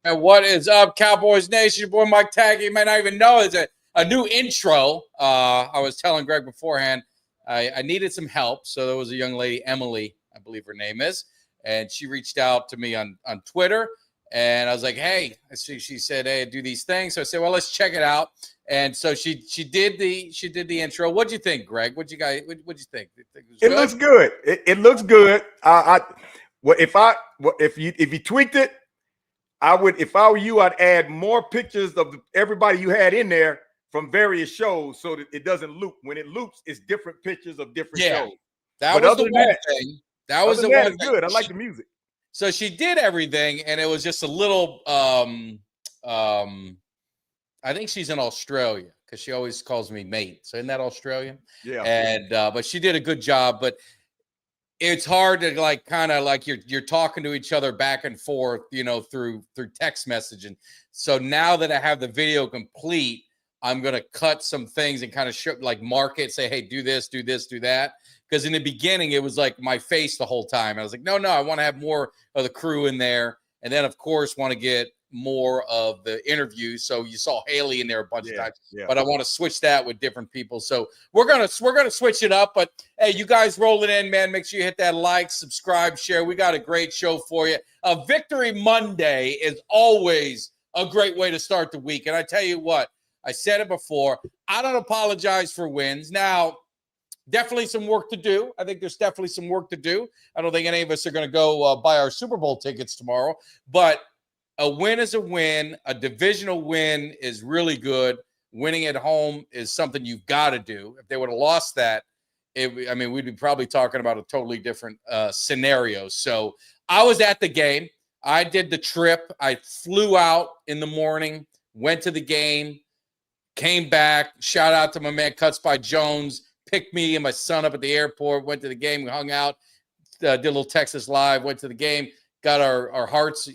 And what is up, Cowboys Nation? Your boy Mike Tag. You may not even know it's a new intro. I was telling Greg beforehand I needed some help. So there was a young lady, Emily, I believe her name is, and she reached out to me on Twitter. And I was like, hey, she said, hey, do these things. So I said, well, let's check it out. And so she did the intro. What'd you think, Greg? What'd you think? It looks good. It looks good. If you tweaked it, I would. If I were you, I'd add more pictures of everybody you had in there from various shows, so that it doesn't loop. When it loops, it's different pictures of different shows. That was the one thing. That was the one thing. Good. I like the music. So she did everything, and it was just a little. I think she's in Australia because she always calls me mate. So isn't that Australian? Yeah. And but she did a good job. But it's hard to kind of you're talking to each other back and forth, through text messaging. So now that I have the video complete, I'm gonna cut some things and kind of show, mark it, say, hey, do this, do that. Because in the beginning, it was like my face the whole time. I was like, no, I want to have more of the crew in there. And then, of course, want to get more of the interviews. So you saw Haley in there a bunch of times. Yeah. But I want to switch that with different people. So we're gonna switch it up. But, hey, you guys roll it in, man. Make sure you hit that like, subscribe, share. We got a great show for you. Victory Monday is always a great way to start the week. And I tell you what, I said it before, I don't apologize for wins. Now, definitely some work to do. I think there's definitely some work to do. I don't think any of us are going to go buy our Super Bowl tickets tomorrow. But a win is a win. A divisional win is really good. Winning at home is something you've got to do. If they would have lost that, we'd be probably talking about a totally different scenario. So I was at the game. I did the trip. I flew out in the morning, went to the game, came back. Shout out to my man Cuts by Jones. Picked me and my son up at the airport, went to the game, we hung out, did a little Texas Live, went to the game, got our hearts,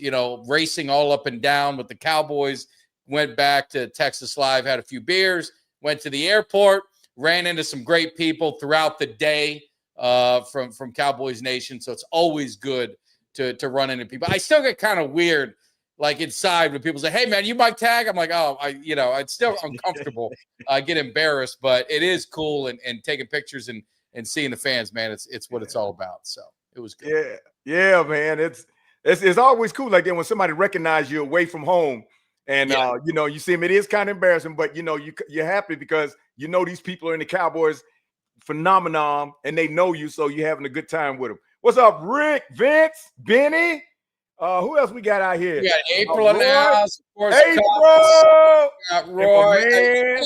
racing all up and down with the Cowboys, went back to Texas Live, had a few beers, went to the airport, ran into some great people throughout the day from Cowboys Nation. So it's always good to run into people. I still get kind of weird inside when people say, hey, man, you Mike Tag? I'm like, oh, it's still uncomfortable. I get embarrassed, but it is cool and taking pictures and seeing the fans, man. It's what it's all about. So it was good. Yeah, man. It's always cool like that when somebody recognizes you away from home and, you see them. It is kind of embarrassing, but, you're happy because these people are in the Cowboys phenomenon and they know you, so you're having a good time with them. What's up, Rick, Vince, Benny? Who else we got out here? We got April in the house. Of course, April! Got Roy.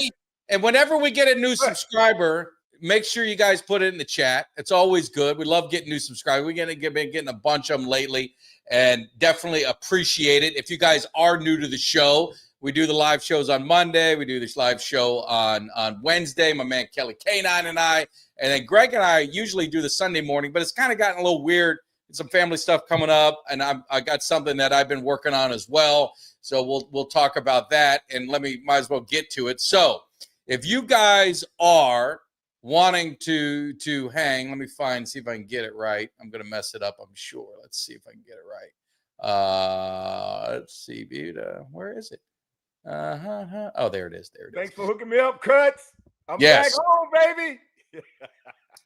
And whenever we get a new subscriber, make sure you guys put it in the chat. It's always good. We love getting new subscribers. We're been getting a bunch of them lately and definitely appreciate it. If you guys are new to the show, we do the live shows on Monday. We do this live show on Wednesday. My man Kelly K9 and I. And then Greg and I usually do the Sunday morning, but it's kind of gotten a little weird. Some family stuff coming up, and I got something that I've been working on as well. So we'll talk about that, and might as well get to it. So if you guys are wanting to hang, let me see if I can get it right. I'm gonna mess it up, I'm sure. Let's see if I can get it right. Let's see, where is it? Oh, there it is. Thanks for hooking me up, Cuts. I'm back home, baby.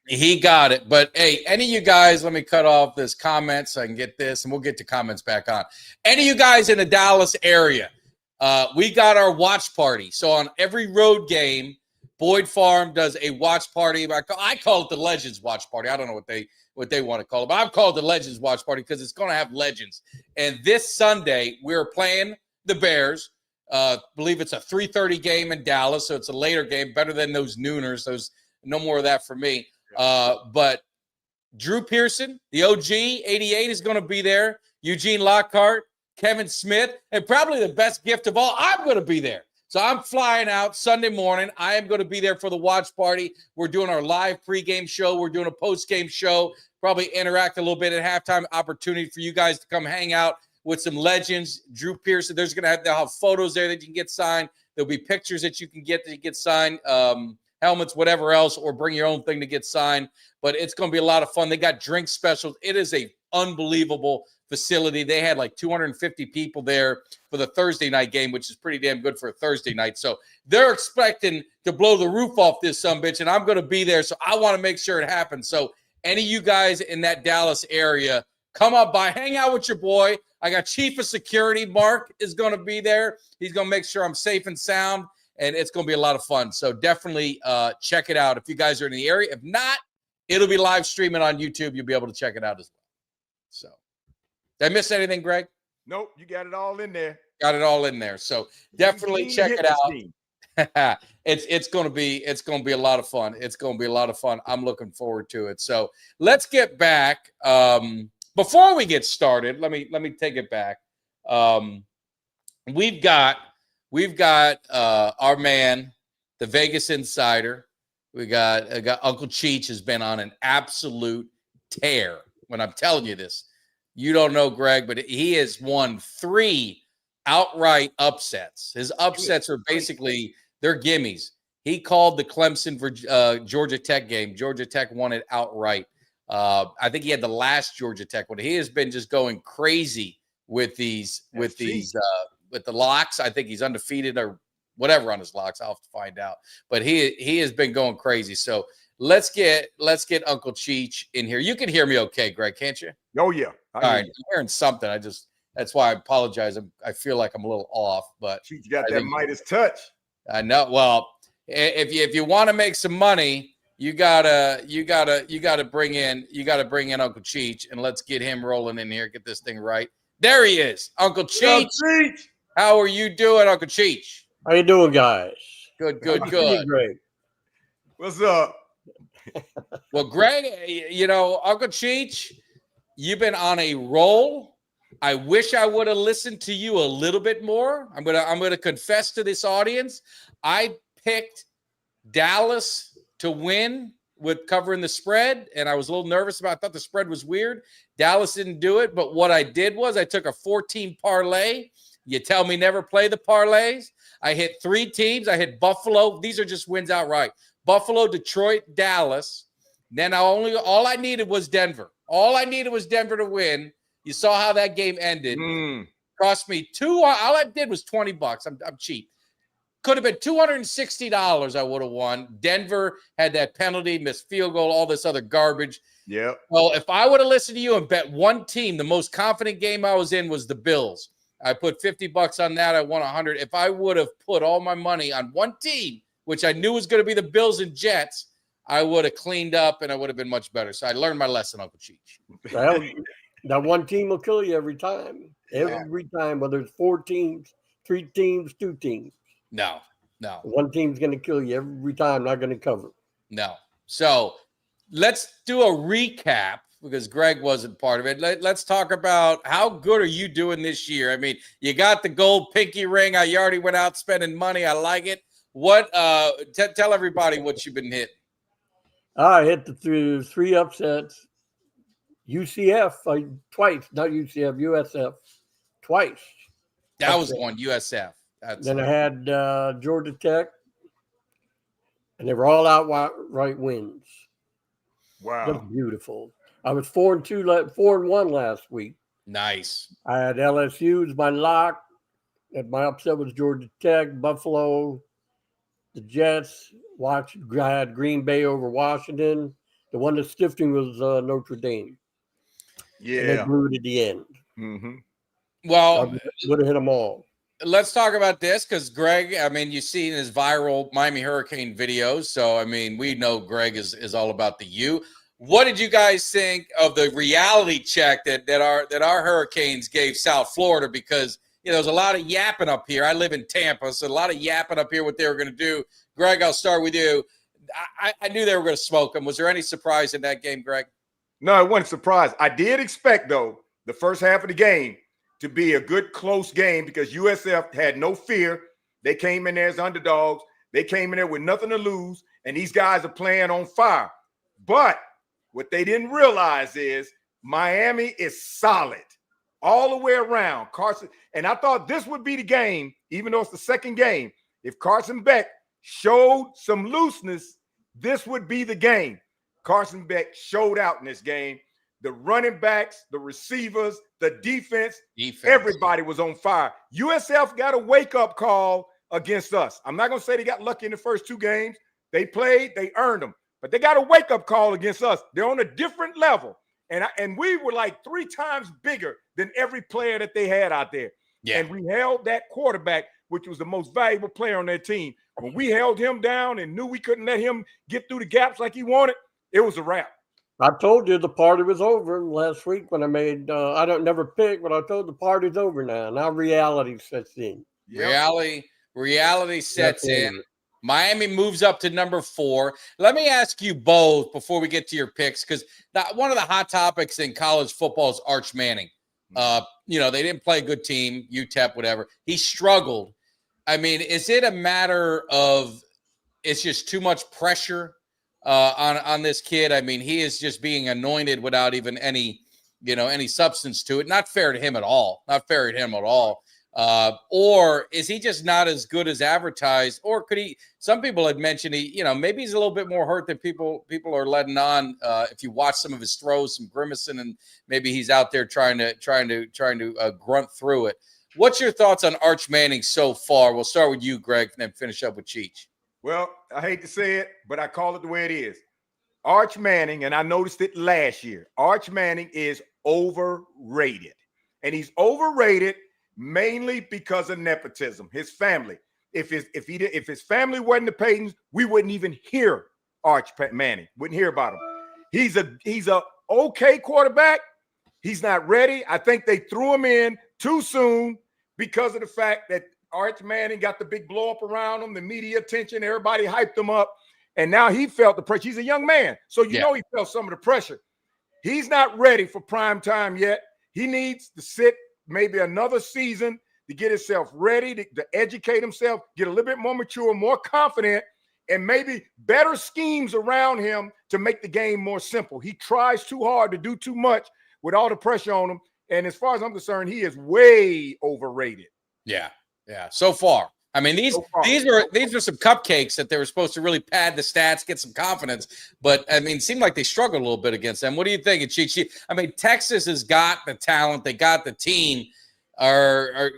He got it. But, hey, any of you guys, let me cut off this comment so I can get this, and we'll get to comments back on. Any of you guys in the Dallas area, we got our watch party. So on every road game, Boyd Farm does a watch party. I call it the Legends Watch Party. I don't know what they want to call it, but I've called it the Legends Watch Party because it's going to have legends. And this Sunday, we're playing the Bears. Believe it's a 3:30 game in Dallas, so it's a later game, better than those nooners. No more of that for me. But Drew Pearson, the OG, 88 is going to be there. Eugene Lockhart, Kevin Smith, and probably the best gift of all, I'm going to be there. So I'm flying out Sunday morning. I am going to be there for the watch party. We're doing our live pregame show. We're doing a postgame show, probably interact a little bit at halftime, opportunity for you guys to come hang out with some legends. Drew Pearson, they'll have photos there that you can get signed. There'll be pictures that you can get signed. Helmets, whatever else, or bring your own thing to get signed. But it's going to be a lot of fun. They got drink specials. It is a unbelievable facility. They had like 250 people there for the Thursday night game, which is pretty damn good for a Thursday night. So they're expecting to blow the roof off this sumbitch, and I'm going to be there. So I want to make sure it happens. So any of you guys in that Dallas area, come up by, hang out with your boy. I got Chief of Security. Mark is going to be there. He's going to make sure I'm safe and sound, and it's going to be a lot of fun. So definitely check it out if you guys are in the area. If not, it'll be live streaming on YouTube. You'll be able to check it out as well. So did I miss anything, Greg? Nope, you got it all in there. Got it all in there. So definitely check it out. It's going to be a lot of fun. It's going to be a lot of fun. I'm looking forward to it. So let's get back. Before we get started, let me take it back. We've got our man, the Vegas Insider. We got Uncle Cheech has been on an absolute tear. When I'm telling you this, you don't know Greg, but he has won 3 outright upsets. His upsets are basically they're gimmies. He called the Clemson for Georgia Tech game. Georgia Tech won it outright. I think he had the last Georgia Tech one. He has been just going crazy with these with the locks. I think he's undefeated or whatever on his locks. I'll have to find out. But he has been going crazy. So let's get Uncle Cheech in here. You can hear me okay, Greg, can't you? Oh yeah. All right, I'm hearing something. That's why I apologize. I feel like I'm a little off, but Cheech got that Midas touch. I know. Well, if you want to make some money, you gotta bring in Uncle Cheech, and let's get him rolling in here. Get this thing right. There he is, Uncle Cheech. How are you doing, Uncle Cheech? How you doing, guys? Good. Great. What's up? Well, Greg, Uncle Cheech, you've been on a roll. I wish I would have listened to you a little bit more. I'm gonna confess to this audience. I picked Dallas to win with covering the spread, and I was a little nervous about. I thought the spread was weird. Dallas didn't do it, but what I did was I took a 14 parlay. You tell me never play the parlays. I hit 3 teams. I hit Buffalo. These are just wins outright. Buffalo, Detroit, Dallas. Then all I needed was Denver. All I needed was Denver to win. You saw how that game ended. Cost me all I did was $20. I'm cheap. Could have been $260 I would have won. Denver had that penalty, missed field goal, all this other garbage. Yeah. Well, if I would have listened to you and bet one team, the most confident game I was in was the Bills. I put $50 on that. I won 100. If I would have put all my money on one team, which I knew was going to be the Bills and Jets, I would have cleaned up and I would have been much better. So I learned my lesson, Uncle Cheech. Well, that one team will kill you every time. Every time, whether it's 4 teams, 3 teams, 2 teams. No. One team's going to kill you every time, not going to cover. No. So let's do a recap because Greg wasn't part of it. Let's talk about how good are you doing this year? I mean, you got the gold pinky ring. You already went out spending money. I like it. What? Tell everybody what you've been hitting. I hit the 3 upsets. UCF twice, not UCF, USF twice. That was the one, USF. Then I had Georgia Tech, and they were all outright wins. Wow, that's beautiful. I was 4-1 last week. Nice. I had LSU as my lock. And my upset was Georgia Tech, Buffalo, the Jets. I had Green Bay over Washington. The one that's stifting was Notre Dame. Yeah, and they blew it at the end. Mm-hmm. Well, I would have hit them all. Let's talk about this because Greg, I mean, you've seen his viral Miami Hurricane videos. So, I mean, we know Greg is all about the U. What did you guys think of the reality check that our Hurricanes gave South Florida? Because, there's a lot of yapping up here. I live in Tampa, so a lot of yapping up here what they were going to do. Greg, I'll start with you. I knew they were going to smoke them. Was there any surprise in that game, Greg? No, it wasn't a surprise. I did expect, though, the first half of the game to be a good close game because USF had no fear. They came in there as underdogs. They came in there with nothing to lose, and these guys are playing on fire. But what they didn't realize is Miami is solid all the way around. Carson, and I thought this would be the game, even though it's the second game. If Carson Beck showed some looseness, this would be the game. Carson Beck showed out in this game. the running backs, the receivers, the defense. Everybody was on fire. USF got a wake-up call against us. I'm not going to say they got lucky in the first 2 games. They played, they earned them. But they got a wake-up call against us. They're on a different level. And we were like 3 times bigger than every player that they had out there. Yeah. And we held that quarterback, which was the most valuable player on their team. When we held him down and knew we couldn't let him get through the gaps like he wanted, it was a wrap. I told you the party was over last week when I made I don't never pick, but I told the party's over now. Now reality sets in. Yep. Reality sets in. Miami moves up to number 4. Let me ask you both before we get to your picks, because one of the hot topics in college football is Arch Manning. You know, they didn't play a good team, UTEP, whatever. He struggled. I mean, is it a matter of it's just too much pressure on this kid? I mean, he is just being anointed without even any substance to it. Not fair to him at all. Or is he just not as good as advertised? Or could he? Some people had mentioned maybe he's a little bit more hurt than people are letting on. If you watch some of his throws, some grimacing, and maybe he's out there trying to grunt through it. What's your thoughts on Arch Manning so far? We'll start with you, Greg, and then finish up with Cheech. Well, I hate to say it, but I call it the way it is. Arch Manning, and I noticed it last year, Arch Manning is overrated. And he's overrated mainly because of nepotism, his family. If his family wasn't the Paytons, we wouldn't even hear Arch Manning, wouldn't hear about him. He's a okay quarterback. He's not ready. I think they threw him in too soon because of the fact that Arch Manning got the big blow up around him, the media attention, everybody hyped him up, and now he felt the pressure. He's a young man, so you know he felt some of the pressure. He's not ready for prime time yet. He needs to sit maybe another season to get himself ready, to educate himself, get a little bit more mature, more confident, and maybe better schemes around him to make the game more simple. He tries too hard to do too much with all the pressure on him, and as far as I'm concerned, he is way overrated. Yeah. So far, I mean, these were some cupcakes that they were supposed to really pad the stats, get some confidence. But I mean, it seemed like they struggled a little bit against them. What do you think, Cheech? I mean, Texas has got the talent, they got the team. Do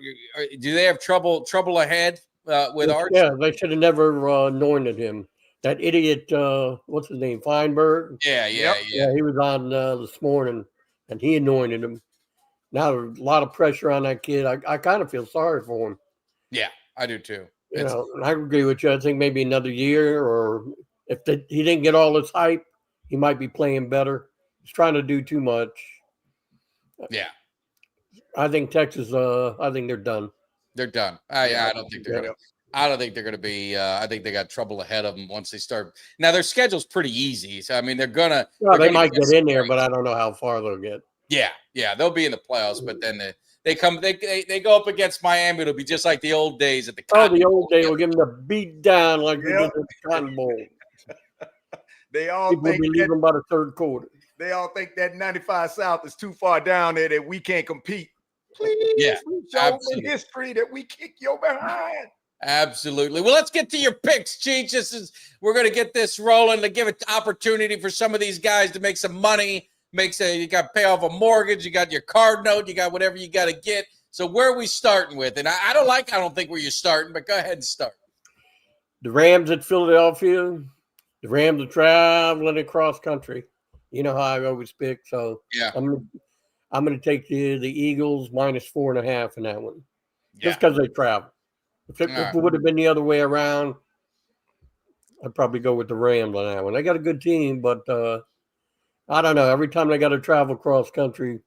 they have trouble ahead with Arch? Yeah, they should have never anointed him. That idiot, what's his name, Feinberg? Yeah. He was on this morning, and he anointed him. Now there's a lot of pressure on that kid. I kind of feel sorry for him. Yeah, I do too. And I agree with you. I think maybe another year, or if he didn't get all this hype, he might be playing better. He's trying to do too much. Yeah. I think Texas, I think they're done. They're done. I don't think they're going to. I don't think they're going to be. I think they got trouble ahead of them once they start. Now their schedule's pretty easy, so I mean they're gonna. Well, they might get in there, but I don't know how far they'll get. Yeah, they'll be in the playoffs, but then they go up against Miami. It'll be just like the old days at the. The old days will give them the beat down like we did at the Cotton Bowl. They all people think will be leaving about the third quarter. They all think that 95 South is too far down there that we can't compete. Please, show in history that we kick your behind. Absolutely. Well, let's get to your picks, Cheech. We're going to get this rolling to give an opportunity for some of these guys to make some money. You got to pay off a mortgage. You got your card note. You got whatever you got to get. So where are we starting with? And I don't think where you're starting, but go ahead and start. The Rams at Philadelphia. The Rams are traveling across country. You know how I always pick. So yeah, I'm going to take the Eagles -4.5 in that one. Just because they travel. If it would have been the other way around, I'd probably go with the Rams on that one. They got a good team, but I don't know. Every time they got to travel cross country,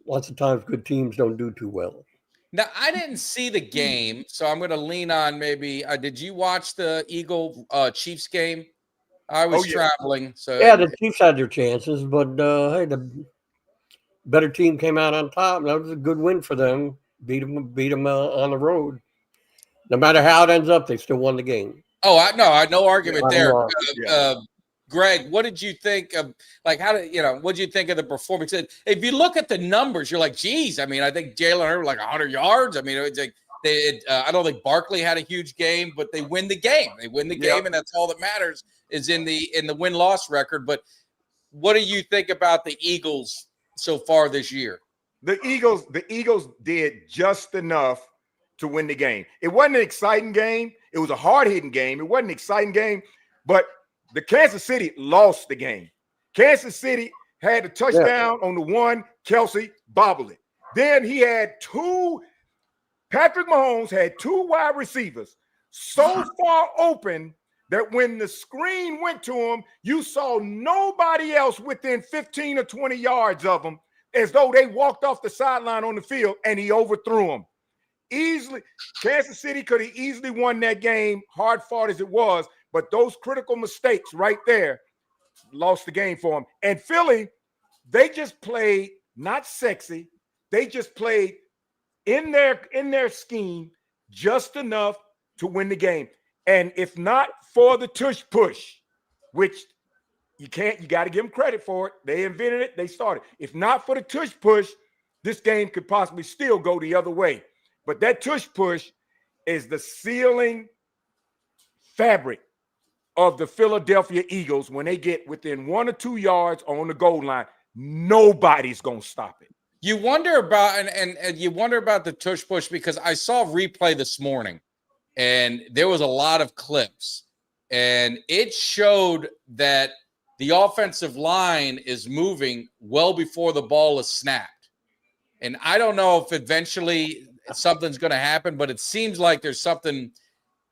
lots of times good teams don't do too well. Now, I didn't see the game, so I'm going to lean on maybe. Did you watch the Eagle-Chiefs game? I was traveling. So yeah, the Chiefs had their chances, but hey, the better team came out on top. That was a good win for them. Beat them on the road. No matter how it ends up, they still won the game. Oh, no argument there. Greg, what did you think of? Like, what did you think of the performance? If you look at the numbers, you're like, geez. I mean, I think Jalen Hurts like 100 yards. I mean, it's like I don't think Barkley had a huge game, but they win the game. They win the game, and that's all that matters is in the win-loss record. But what do you think about the Eagles so far this year? The Eagles did just enough to win the game. It wasn't an exciting game. It was a hard-hitting game. It wasn't an exciting game, but the Kansas City lost the game. Kansas City had a touchdown on the one. Kelsey bobbled it. Then he had Patrick Mahomes had 2 wide receivers so far open that when the screen went to him, you saw nobody else within 15 or 20 yards of him, as though they walked off the sideline on the field, and he overthrew them. Easily, Kansas City could have easily won that game, hard fought as it was, but those critical mistakes right there lost the game for them. And Philly, they just played not sexy. They just played in their scheme just enough to win the game. And if not for the tush push, which you got to give them credit for it. They invented it. They started. If not for the tush push, this game could possibly still go the other way. But that tush push is the sealing fabric of the Philadelphia Eagles. When they get within 1 or 2 yards on the goal line, nobody's going to stop it. You wonder about and you wonder about the tush push, because I saw a replay this morning and there was a lot of clips and it showed that the offensive line is moving well before the ball is snapped. And I don't know if eventually something's going to happen, but it seems like there's something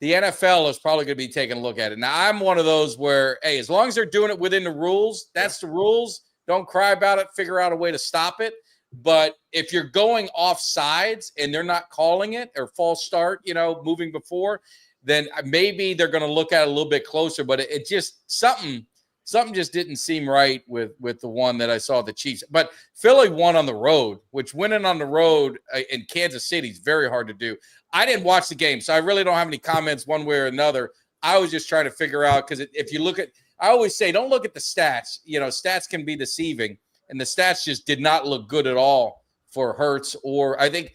the NFL is probably going to be taking a look at it. Now, I'm one of those where, hey, as long as they're doing it within the rules, that's the rules. Don't cry about it. Figure out a way to stop it. But if you're going off sides and they're not calling it, or false start, moving before, then maybe they're going to look at it a little bit closer. But it just something just didn't seem right with the one that I saw the Chiefs. But Philly won on the road, which winning on the road in Kansas City is very hard to do. I didn't watch the game, so I really don't have any comments one way or another. I was just trying to figure out, because if you look at – I always say don't look at the stats. Stats can be deceiving, and the stats just did not look good at all for Hurts. Or I think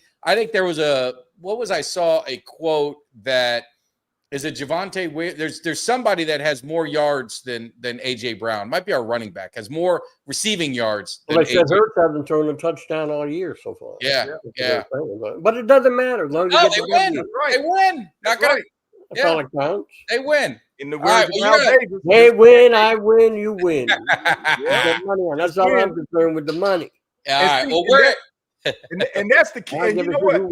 there was I saw a quote that – is it Javonte? There's somebody that has more yards than A.J. Brown. Might be our running back. Has more receiving yards than I said, Hurts hasn't thrown a touchdown all year so far. Yeah. But it doesn't matter. As long as they win. They win. Not gonna. That's all it counts. They win. In the words of Al Davis, they win, I win, you win. Money on. That's all I'm concerned with, the money. All right. Well, and that's the key. And you know what?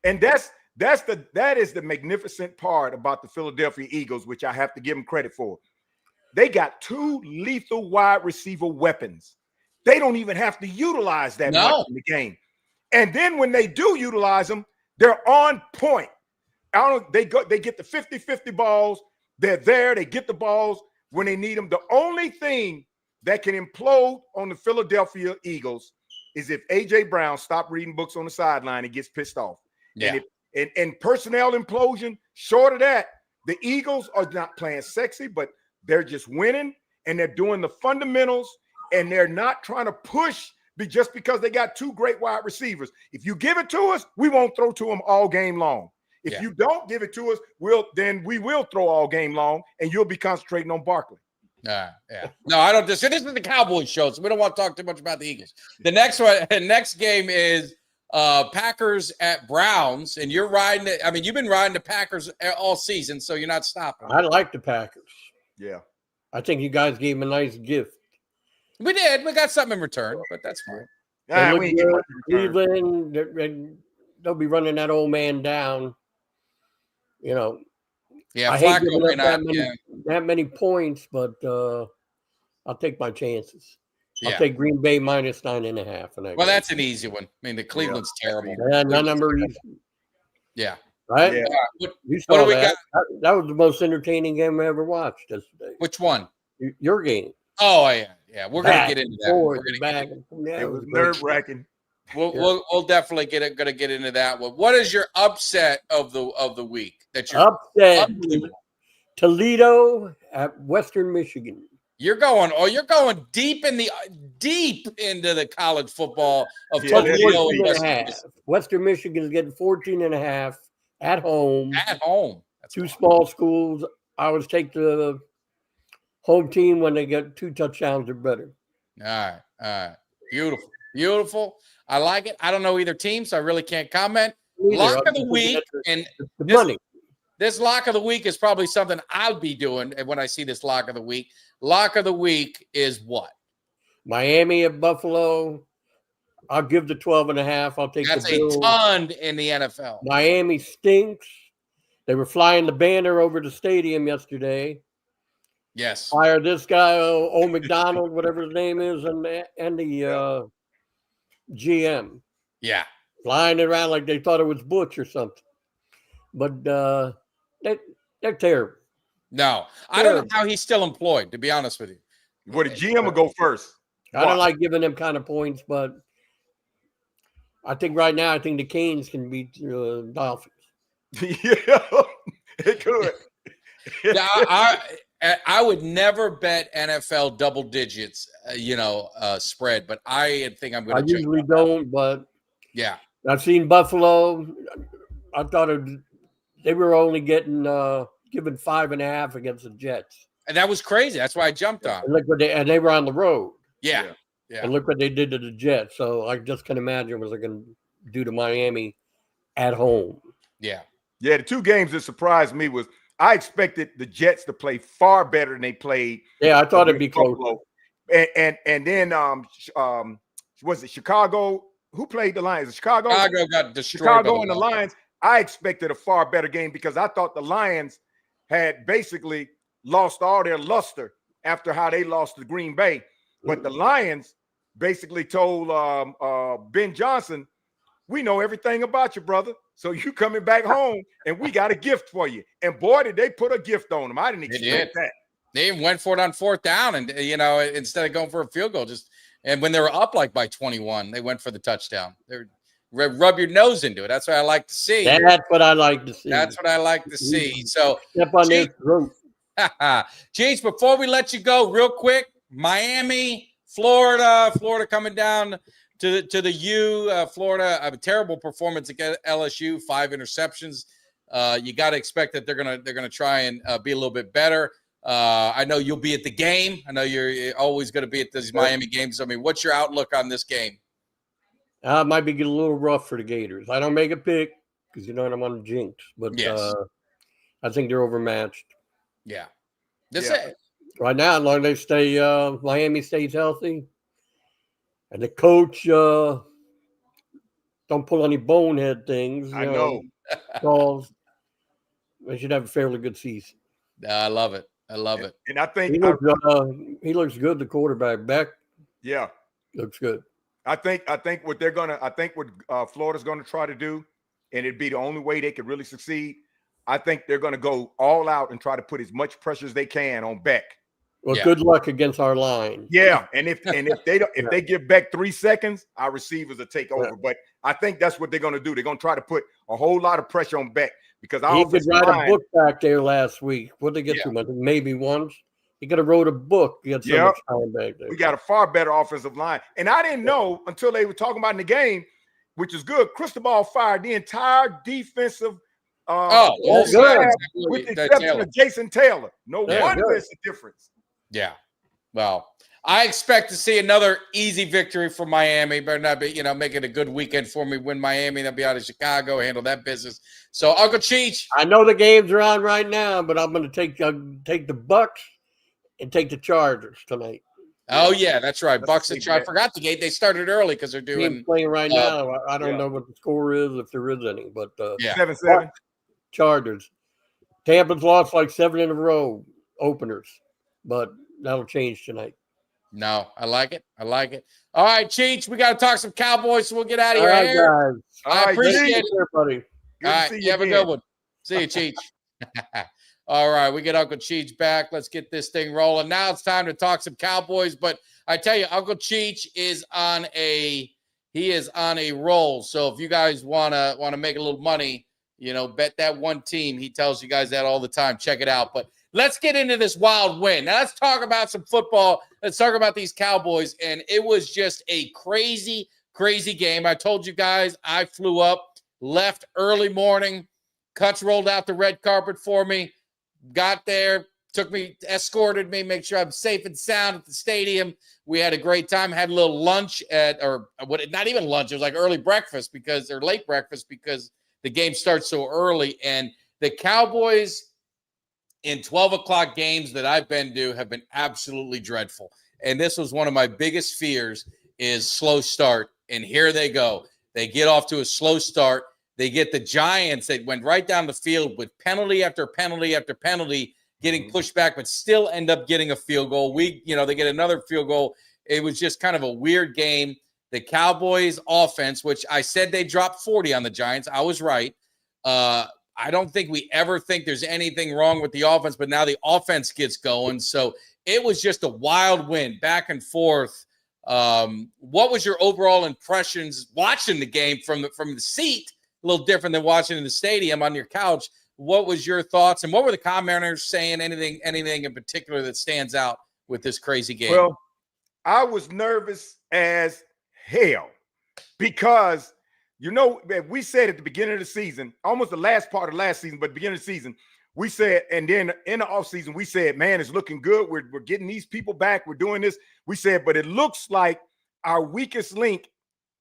And that is the magnificent part about the Philadelphia Eagles, which I have to give them credit for. They got 2 lethal wide receiver weapons. They don't even have to utilize that much in the game. And then when they do utilize them, they're on point. They get the 50-50 balls. They're there. They get the balls when they need them. The only thing that can implode on the Philadelphia Eagles is if A.J. Brown stops reading books on the sideline and gets pissed off. Yeah. And personnel implosion, short of that, the Eagles are not playing sexy, but they're just winning, and they're doing the fundamentals, and they're not trying to push just because they got 2 great wide receivers. If you give it to us, we won't throw to them all game long. If you don't give it to us, then we will throw all game long, and you'll be concentrating on Barkley. Yeah. No, I don't. This is the Cowboys show, so we don't want to talk too much about the Eagles. The next game is Packers at Browns, and you're riding it. I mean, you've been riding the Packers all season, so you're not stopping. I like the Packers. Yeah. I think you guys gave them a nice gift. We did. We got something in return, but that's fine. Cleveland, they'll be running that old man down. Yeah, I hate giving up that many points, but I'll take my chances. I'll take Green Bay minus 9.5. Well, that's an easy one. I mean, the Cleveland's terrible. Yeah, that number easy. Yeah. Right? Yeah. You saw that. That was the most entertaining game I ever watched yesterday. Which one? Your game. Oh, yeah. We're going to get into that. It was nerve-wracking. We'll definitely going to get into that one. What is your upset of the week? That you're upset? Toledo at Western Michigan. You're going deep into the college football of Toledo and Western Michigan is getting 14.5 at home. At home. That's 2 small schools. I always take the home team when they get 2 touchdowns or better. All right. Beautiful. I like it. I don't know either team, so I really can't comment. Lock of the week, and the money. This lock of the week is probably something I'll be doing when I see this lock of the week. Lock of the week is what? Miami at Buffalo. I'll give the 12.5. I'll take That's the Bills. a ton in the NFL. Miami stinks. They were flying the banner over the stadium yesterday. Yes. Fire this guy, McDonald, whatever his name is, and the GM. Yeah. Flying it around like they thought it was Butch or something. But they're terrible. No. I don't know how he's still employed, to be honest with you. Well, the GM will go first. I don't like giving them kind of points, but I think right now, the Canes can beat Dolphins. Yeah, it could. I would never bet NFL double digits, spread, but I think I'm going to. I usually don't, but yeah, I've seen Buffalo. I thought they were only getting given 5.5 against the Jets, and that was crazy. That's why I jumped on. And look what they were on the road. Yeah. And look what they did to the Jets. So I just can imagine what they're going to do to Miami at home. Yeah. Yeah, the 2 games that surprised me was I expected the Jets to play far better than they played. Yeah, I thought it'd be close. And then was it Chicago? Who played the Lions? Chicago got destroyed. Chicago and the Lions. I expected a far better game because I thought the Lions had basically lost all their luster after how they lost to Green Bay. But the Lions basically told Ben Johnson, we know everything about you, brother. So you coming back home, and we got a gift for you. And boy, did they put a gift on him. I didn't expect that. They went for it on 4th down, and instead of going for a field goal, and when they were up like by 21, they went for the touchdown. They rub your nose into it. That's what I like to see. That's what I like to see. That's what I like to see. So step on their throat. Cheech, before we let you go, real quick, Miami, Florida coming down to the U. Florida, a terrible performance against LSU, 5 interceptions. You got to expect that they're gonna try and be a little bit better. I know you'll be at the game. I know you're always going to be at these Miami games. I mean, what's your outlook on this game? It might be a little rough for the Gators. I don't make a pick because I don't want to jinx, but yes. I think they're overmatched. Yeah. Right now, as long as they stay, Miami stays healthy, and the coach don't pull any bonehead things. I know. Calls. They should have a fairly good season. I love it. And I think he looks good. The quarterback Beck. Yeah, looks good. I think what Florida's gonna try to do, and it'd be the only way they could really succeed. I think they're gonna go all out and try to put as much pressure as they can on Beck. Well, good luck against our line. Yeah, and if they give Beck 3 seconds, our receivers will take over. But I think that's what they're gonna do. They're gonna try to put a whole lot of pressure on Beck because he could write a book back there last week. What did they get to him? Maybe once. He could have wrote a book. He had so much time back there. We got a far better offensive line. And I didn't know until they were talking about in the game, which is good. Cristobal fired the entire defensive with the exception of Jason Taylor. No wonder there's a difference. Yeah. Well, I expect to see another easy victory for Miami. Better not be, make it a good weekend for me. Win Miami, they'll be out of Chicago, handle that business. So, Uncle Cheech. I know the games are on right now, but I'm going to take the Bucks and take the Chargers tonight. Oh yeah, that's right. Bucks and Chargers. I forgot the game. They started early because they're doing playing right now. I don't know what the score is, if there is any, but 7-7 Chargers. Tampa's lost like 7 in a row openers, but that'll change tonight. No, I like it. All right, Cheech, we got to talk some Cowboys, so we'll get out of here. All right, guys. I appreciate it, everybody. All right, you have a good one. See you, Cheech. All right, we get Uncle Cheech back. Let's get this thing rolling. Now it's time to talk some Cowboys. But I tell you, Uncle Cheech is on a roll. So if you guys wanna make a little money, bet that one team. He tells you guys that all the time. Check it out. But let's get into this wild win. Now let's talk about some football. Let's talk about these Cowboys. And it was just a crazy, crazy game. I told you guys I flew up, left early morning. Cuts rolled out the red carpet for me. Got there, escorted me, make sure I'm safe and sound at the stadium. We had a great time, had a little lunch not even lunch. It was like early breakfast or late breakfast because the game starts so early. And the Cowboys in 12 o'clock games that I've been to have been absolutely dreadful. And this was one of my biggest fears is slow start. And here they go. They get off to a slow start. They get the Giants that went right down the field with penalty after penalty after penalty, getting pushed back, but still end up getting a field goal. They get another field goal. It was just kind of a weird game. The Cowboys offense, which I said they dropped 40 on the Giants. I was right. I don't think we ever think there's anything wrong with the offense, but now the offense gets going. So it was just a wild win back and forth. What was your overall impressions watching the game from the seat? A little different than watching in the stadium on your couch. What was your thoughts, and what were the commenters saying? Anything in particular that stands out with this crazy game? Well, I was nervous as hell because, we said at the beginning of the season, almost the last part of last season, but the beginning of the season, we said, and then in the offseason, we said, man, it's looking good. We're getting these people back. We're doing this. We said, but it looks like our weakest link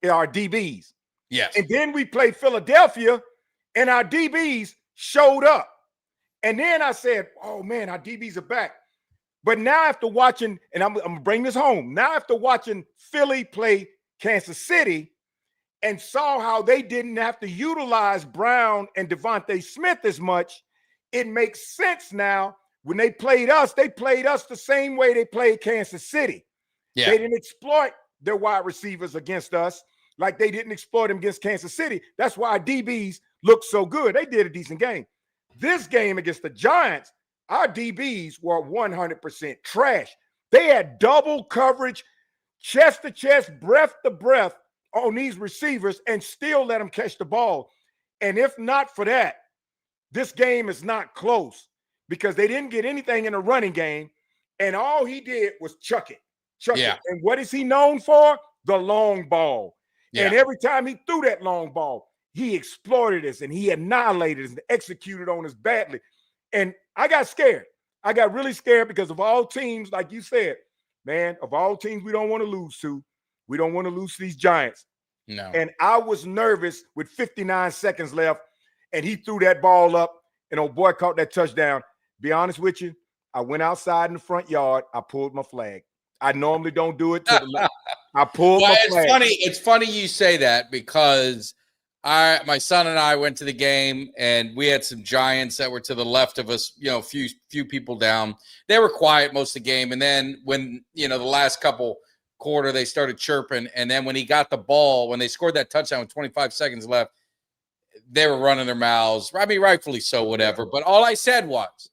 are our DBs. Yes. And then we played Philadelphia, and our DBs showed up. And then I said, oh, man, our DBs are back. But now after watching, and I'm going to bring this home, now after watching Philly play Kansas City and saw how they didn't have to utilize Brown and Devontae Smith as much, it makes sense now. When they played us the same way they played Kansas City. Yeah. They didn't exploit their wide receivers against us like they didn't exploit them against Kansas City. That's why our DBs looked so good. They did a decent game. This game against the Giants, our DBs were 100% trash. They had double coverage, chest to chest, breath to breath on these receivers and still let them catch the ball. And if not for that, this game is not close because they didn't get anything in the running game. And all he did was chuck it. And what is he known for? The long ball. Yeah. And every time he threw that long ball, he exploited us and he annihilated us and executed on us badly. And I got scared. I got really scared because of all teams, like you said, man, of all teams we don't want to lose to, we don't want to lose to these Giants. No. And I was nervous with 59 seconds left, and he threw that ball up, and old boy caught that touchdown. Be honest with you, I went outside in the front yard. I pulled my flag. I normally don't do it. I pulled my flag. It's funny you say that because my son and I went to the game, and we had some Giants that were to the left of us, a few people down. They were quiet most of the game, and then when the last couple quarter they started chirping, and then when he got the ball, when they scored that touchdown with 25 seconds left, they were running their mouths. I mean, rightfully so, whatever. But all I said was,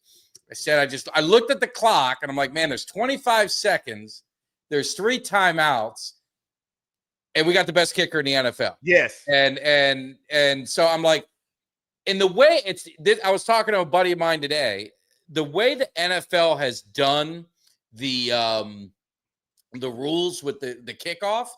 I looked at the clock, and I'm like, man, there's 25 seconds. There's 3 timeouts, and we got the best kicker in the NFL. Yes. And so I'm like, in the way I was talking to a buddy of mine today, the way the NFL has done the rules with the kickoff,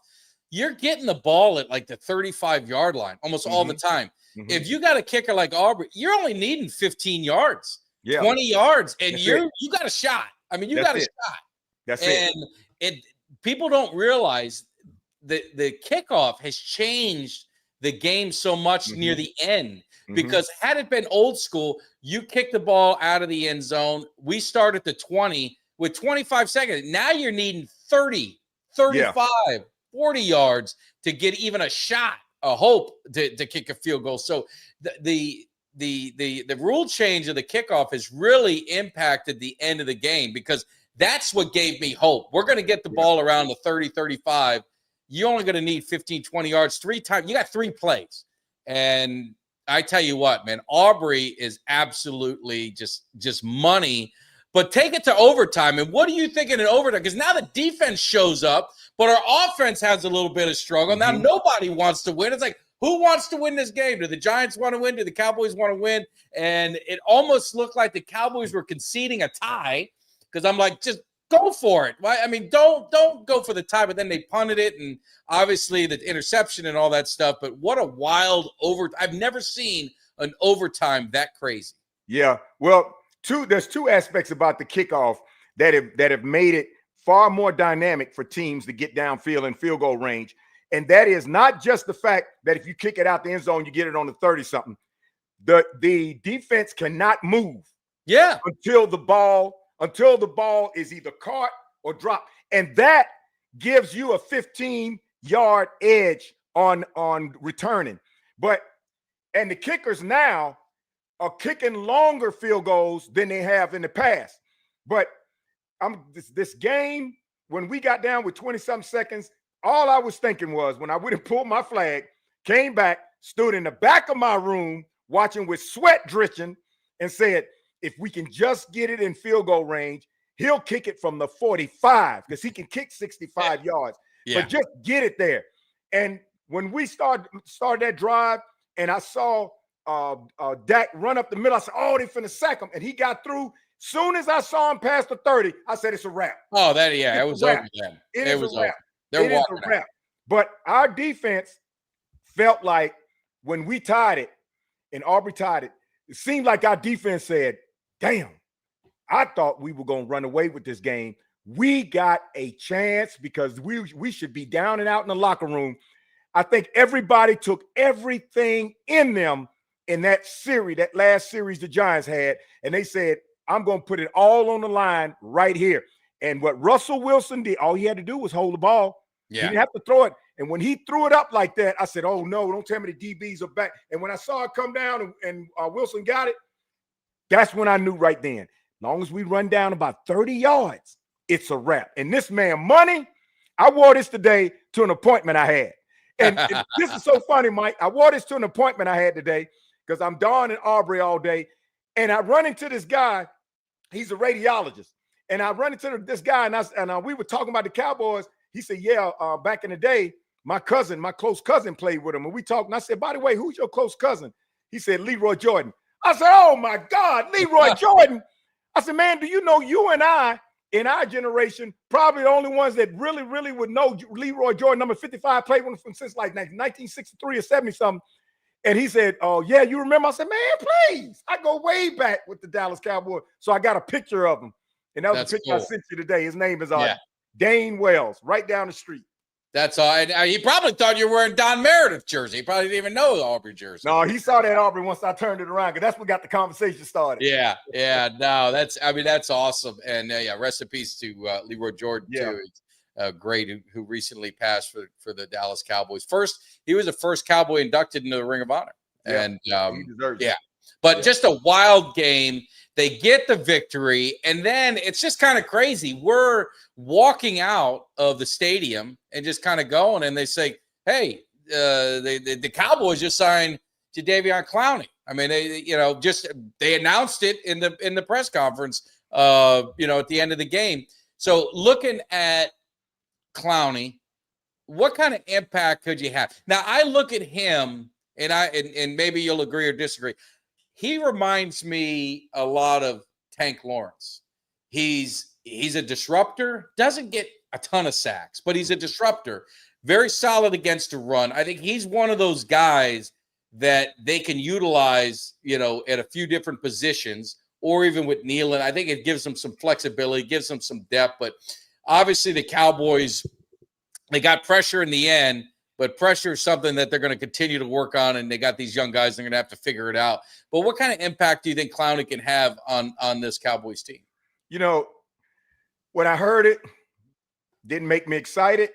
you're getting the ball at like the 35-yard line almost all the time. Mm-hmm. If you got a kicker like Aubrey, you're only needing 15 yards, 20 yards, and you got a shot. I mean, you got a shot. That's it. And people don't realize that the kickoff has changed the game so much near the end. Because had it been old school, you kick the ball out of the end zone. We start at the 20 with 25 seconds. Now you're needing 30, 35, 40 yards to get even a shot, a hope to kick a field goal. So the rule change of the kickoff has really impacted the end of the game because that's what gave me hope. We're going to get the ball around the 30, 35. You're only going to need 15, 20 yards 3 times. You got 3 plays. And I tell you what, man, Aubrey is absolutely just money. But take it to overtime. And what are you thinking in overtime? Because now the defense shows up, but our offense has a little bit of struggle. Now nobody wants to win. It's like, who wants to win this game? Do the Giants want to win? Do the Cowboys want to win? And it almost looked like the Cowboys were conceding a tie because I'm like, just go for it. Right? I mean, don't go for the tie, but then they punted it, and obviously the interception and all that stuff. But what a wild overtime. I've never seen an overtime that crazy. Yeah, well, there's two aspects about the kickoff that have made it far more dynamic for teams to get downfield and field goal range. And that is not just the fact that if you kick it out the end zone, you get it on the 30-something. The defense cannot move until the ball is either caught or dropped. And that gives you a 15-yard edge on returning. And the kickers now are kicking longer field goals than they have in the past. But this game, when we got down with 20-something seconds, all I was thinking was, when I went and pulled my flag, came back, stood in the back of my room, watching with sweat dripping, and said, if we can just get it in field goal range, he'll kick it from the 45, because he can kick 65 yards. But just get it there. And when we started that drive, and I saw Dak run up the middle, I said, oh, they finna sack him. And he got through. Soon as I saw him past the 30, I said, it's a wrap. Oh, it was over then. It was a wrap. They're walking out. But our defense felt like when we tied it and Aubrey tied it, it seemed like our defense said, damn, I thought we were going to run away with this game. We got a chance because we should be down and out in the locker room. I think everybody took everything in them in that series, that last series the Giants had, and they said, I'm going to put it all on the line right here. And what Russell Wilson did, all he had to do was hold the ball. He didn't have to throw it. And when he threw it up like that, I said, oh, no, don't tell me the DBs are back. And when I saw it come down and Wilson got it, that's when I knew right then. As long as we run down about 30 yards, it's a wrap. And this man, Money, I wore this today to an appointment I had. And this is so funny, Mike. I wore this to an appointment I had today because I'm Dawn and Aubrey all day. And I run into this guy. He's a radiologist. And I run into this guy, and we were talking about the Cowboys. He said, back in the day, my close cousin played with him. And we talked, and I said, by the way, who's your close cousin? He said, Leroy Jordan. I said, oh, my God, Leroy Jordan. I said, man, do you know you and I, in our generation, probably the only ones that really, really would know Leroy Jordan, number 55, played with him since like 1963 or 70-something. And he said, oh, yeah, you remember? I said, man, please. I go way back with the Dallas Cowboys. So I got a picture of him. And that was the picture I sent you today. His name is Dane Wells, right down the street. That's all. He probably thought you were wearing Don Meredith jersey. He probably didn't even know the Aubrey jersey. No, he saw that Aubrey once I turned it around, because that's what got the conversation started. Yeah. No, that's awesome. And rest in peace to Leroy Jordan too. Great, who recently passed for the Dallas Cowboys. He was the first Cowboy inducted into the Ring of Honor. And he deserves it. But just a wild game. They get the victory, and then it's just kind of crazy. We're walking out of the stadium and just kind of going, and they say, hey, the Cowboys just signed Jadeveon Clowney. I mean, they announced it in the press conference, at the end of the game. So looking at Clowney, what kind of impact could you have? Now, I look at him, and maybe you'll agree or disagree. He reminds me a lot of Tank Lawrence. He's a disruptor, doesn't get a ton of sacks, but he's a disruptor. Very solid against the run. I think he's one of those guys that they can utilize, at a few different positions, or even with Nealon. I think it gives them some flexibility, gives them some depth. But obviously the Cowboys, they got pressure in the end, but pressure is something that they're going to continue to work on, and they got these young guys. They're going to have to figure it out. But what kind of impact do you think Clowney can have on this Cowboys team? When I heard it, didn't make me excited,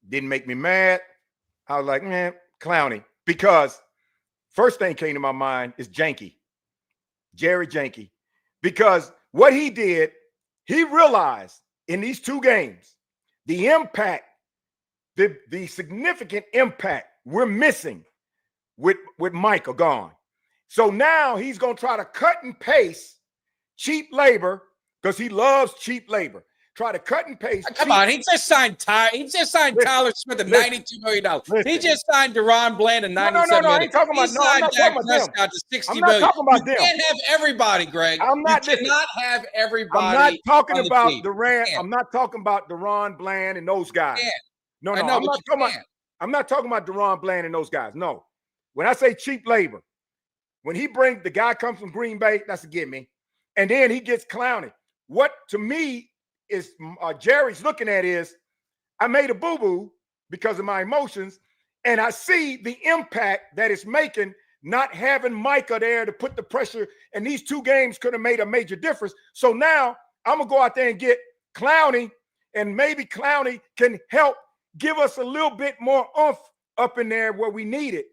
didn't make me mad. I was like, man, Clowney. Because first thing came to my mind is Janky, Jerry Janky. Because what he did, he realized in these two games, the impact, the significant impact we're missing with Michael gone. So now he's going to try to cut and paste cheap labor, because he loves cheap labor. Try to cut and paste. Come on, he just signed Tyler Smith at $92 million. He just signed Deron Bland at $97 million. No, I ain't talking about. I'm not talking about $60 million. Talking about them. You can't have everybody, Greg. You cannot have everybody. I'm not talking about Durant. I'm not talking about Deron Bland and those guys. No, I'm not talking about Deron Bland and those guys. No. When I say cheap labor, when the guy comes from Green Bay, that's a gimme. and then he gets Clowney. What to me is Jerry's looking at is, I made a boo-boo because of my emotions, and I see the impact that it's making not having Micah there to put the pressure, and these 2 games could have made a major difference. So now I'm going to go out there and get Clowney, and maybe Clowney can help give us a little bit more oomph up in there where we need it.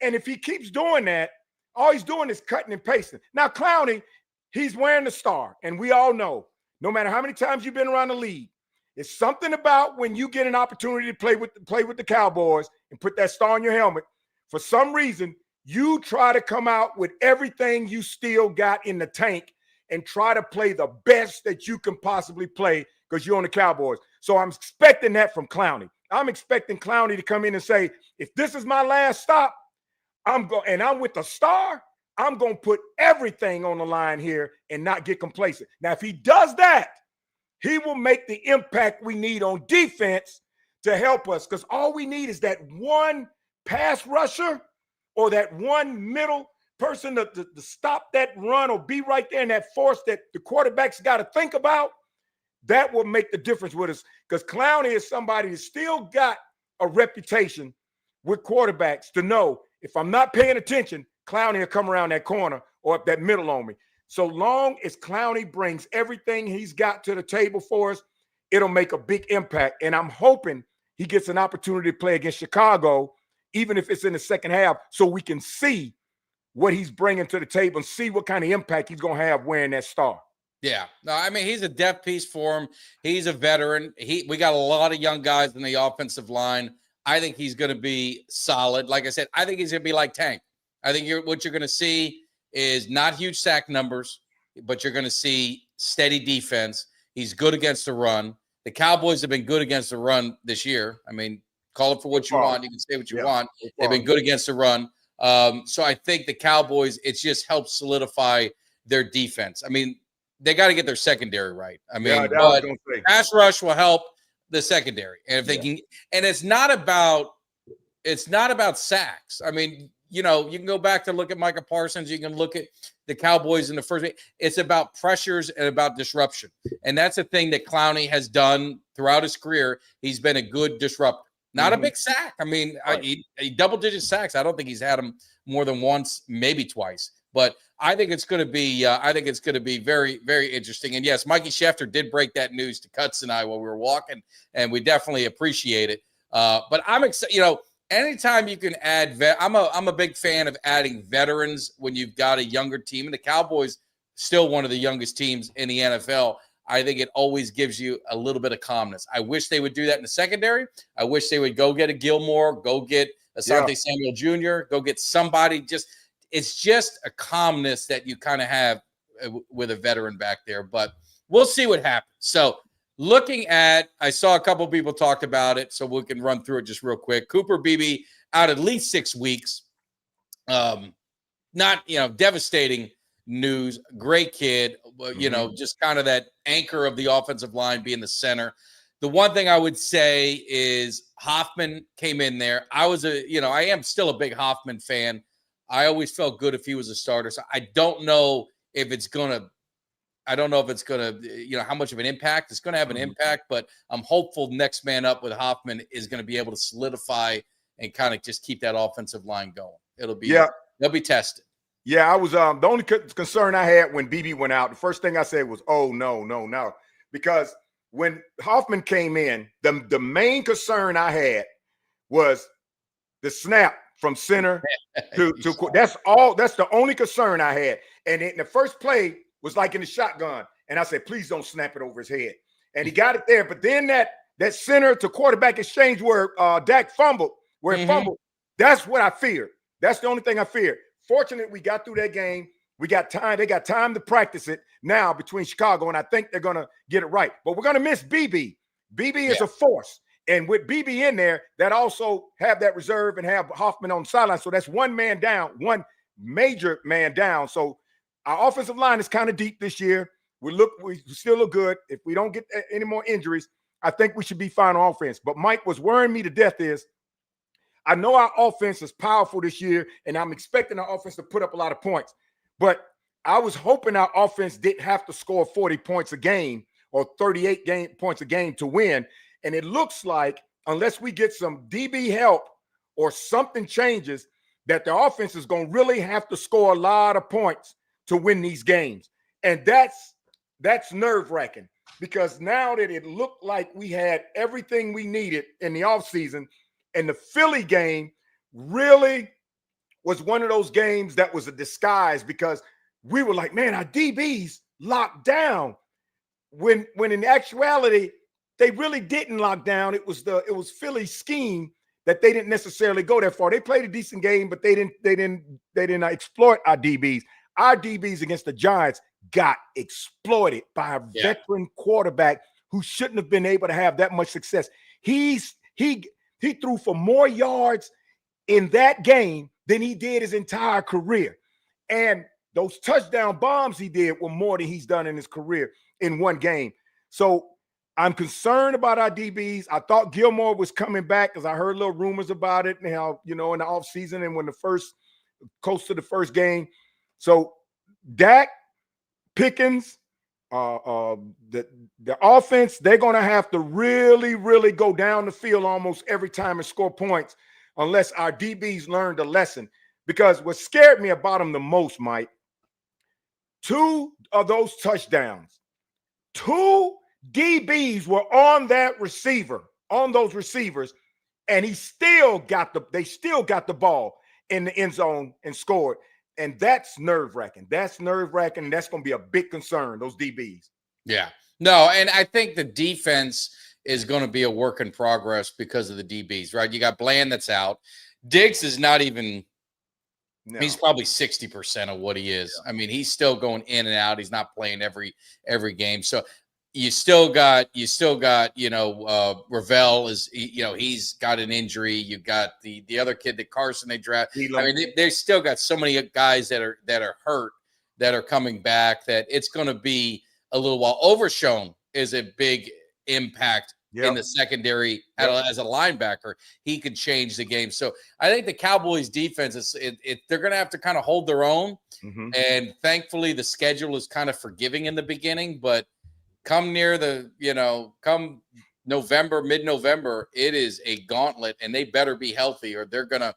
And if he keeps doing that, all he's doing is cutting and pasting. Now, Clowney, he's wearing the star, and we all know, no matter how many times you've been around the league, it's something about when you get an opportunity to play with the Cowboys and put that star on your helmet. For some reason, you try to come out with everything you still got in the tank and try to play the best that you can possibly play because you're on the Cowboys. So I'm expecting that from Clowney. I'm expecting Clowney to come in and say, if this is my last stop, I'm with the star, I'm going to put everything on the line here and not get complacent. Now, if he does that, he will make the impact we need on defense to help us, because all we need is that one pass rusher or that one middle person to stop that run or be right there in that force that the quarterback's got to think about. That will make the difference with us, because Clowney is somebody that's still got a reputation with quarterbacks to know if I'm not paying attention, Clowney will come around that corner or up that middle on me. So long as Clowney brings everything he's got to the table for us, it'll make a big impact. And I'm hoping he gets an opportunity to play against Chicago, even if it's in the second half, so we can see what he's bringing to the table and see what kind of impact he's going to have wearing that star. Yeah. No, I mean, he's a depth piece for him. He's a veteran. We got a lot of young guys in the offensive line. I think he's going to be solid. Like I said, I think he's going to be like Tank. I think what you're going to see is not huge sack numbers, but you're going to see steady defense. He's good against the run. The Cowboys have been good against the run this year. I mean, call it for what you want. You can say what you want. They've been good against the run. So I think the Cowboys, it's just helped solidify their defense. I mean, they got to get their secondary right. I mean, but pass rush will help the secondary. And if they can, and it's not about sacks. I mean, you know, you can go back to look at Micah Parsons. You can look at the Cowboys in the first week. It's about pressures and about disruption. And that's a thing that Clowney has done throughout his career. He's been a good disruptor. Not a big sack. I mean, he double-digit sacks. I don't think he's had them more than once, maybe twice. But I think it's going to be, very, very interesting. And yes, Mikey Schefter did break that news to Cuts and I while we were walking, and we definitely appreciate it. But I'm excited. You know, anytime you can add I'm a big fan of adding veterans when you've got a younger team, and the Cowboys still one of the youngest teams in the NFL. I think it always gives you a little bit of calmness. I wish they would do that in the secondary. I wish they would go get a Gilmore, go get Asante Samuel Jr., go get somebody. It's just a calmness that you kind of have with a veteran back there. But we'll see what happens. So looking at, I saw a couple of people talked about it, so we can run through it just real quick. Cooper Beebe out at least 6 weeks. Not, devastating news. Great kid, just kind of that anchor of the offensive line, being the center. The one thing I would say is Hoffman came in there. I am still a big Hoffman fan. I always felt good if he was a starter. So I don't know if it's going to, how much of an impact it's going to have an impact, but I'm hopeful next man up with Hoffman is going to be able to solidify and kind of just keep that offensive line going. They'll be tested. Yeah, I was the only concern I had when BB went out. The first thing I said was, "Oh no," because when Hoffman came in, the main concern I had was the snap from center to that's all. That's the only concern I had. And in the first play was like in the shotgun, and I said, "Please don't snap it over his head." And he got it there, but then that center to quarterback exchange where Dak fumbled, that's what I feared. That's the only thing I feared. Fortunately, we got through that game. We got time. They got time to practice it now between Chicago, and I think they're going to get it right. But we're going to miss BB. BB is a force. And with BB in there, that also have that reserve and have Hoffman on the sideline. So that's one man down, one major man down. So our offensive line is kind of deep this year. We still look good. If we don't get any more injuries, I think we should be fine on offense. But Mike, what's worrying me to death is I know our offense is powerful this year, and I'm expecting our offense to put up a lot of points. But I was hoping our offense didn't have to score 40 points a game or 38 points a game to win. And it looks like unless we get some DB help or something changes, that the offense is going to really have to score a lot of points to win these games. And that's nerve-wracking, because now that it looked like we had everything we needed in the offseason, and the Philly game really was one of those games that was a disguise, because we were like, man, our DBs locked down. When in actuality, they really didn't lock down. It was Philly's scheme that they didn't necessarily go that far. They played a decent game, but they didn't exploit our DBs. Our DBs against the Giants got exploited by a veteran quarterback who shouldn't have been able to have that much success. He threw for more yards in that game than he did his entire career. And those touchdown bombs he did were more than he's done in his career in one game. So I'm concerned about our DBs. I thought Gilmore was coming back because I heard little rumors about it now, in the offseason and when close to the first game. So Dak, Pickens, the offense, they're going to have to really, really go down the field almost every time and score points unless our DBs learned a lesson. Because what scared me about them the most, Mike, 2 of those touchdowns, 2 DBs were on those receivers, and they still got the ball in the end zone and scored. And that's nerve-wracking. That's nerve-wracking, and that's going to be a big concern, those DBs. Yeah. No, and I think the defense is going to be a work in progress because of the DBs, right? You got Bland that's out. Diggs is not even – he's probably 60% of what he is. Yeah. I mean, he's still going in and out. He's not playing every game. So you still got Ravel is, he's got an injury. You've got the other kid that Carson they draft. I mean, they still got so many guys that are hurt that are coming back that it's going to be a little while. Overshown is a big impact in the secondary as a linebacker. He could change the game. So I think the Cowboys defense they're going to have to kind of hold their own. Mm-hmm. And thankfully the schedule is kind of forgiving in the beginning, but come come November, mid-November, it is a gauntlet, and they better be healthy or they're gonna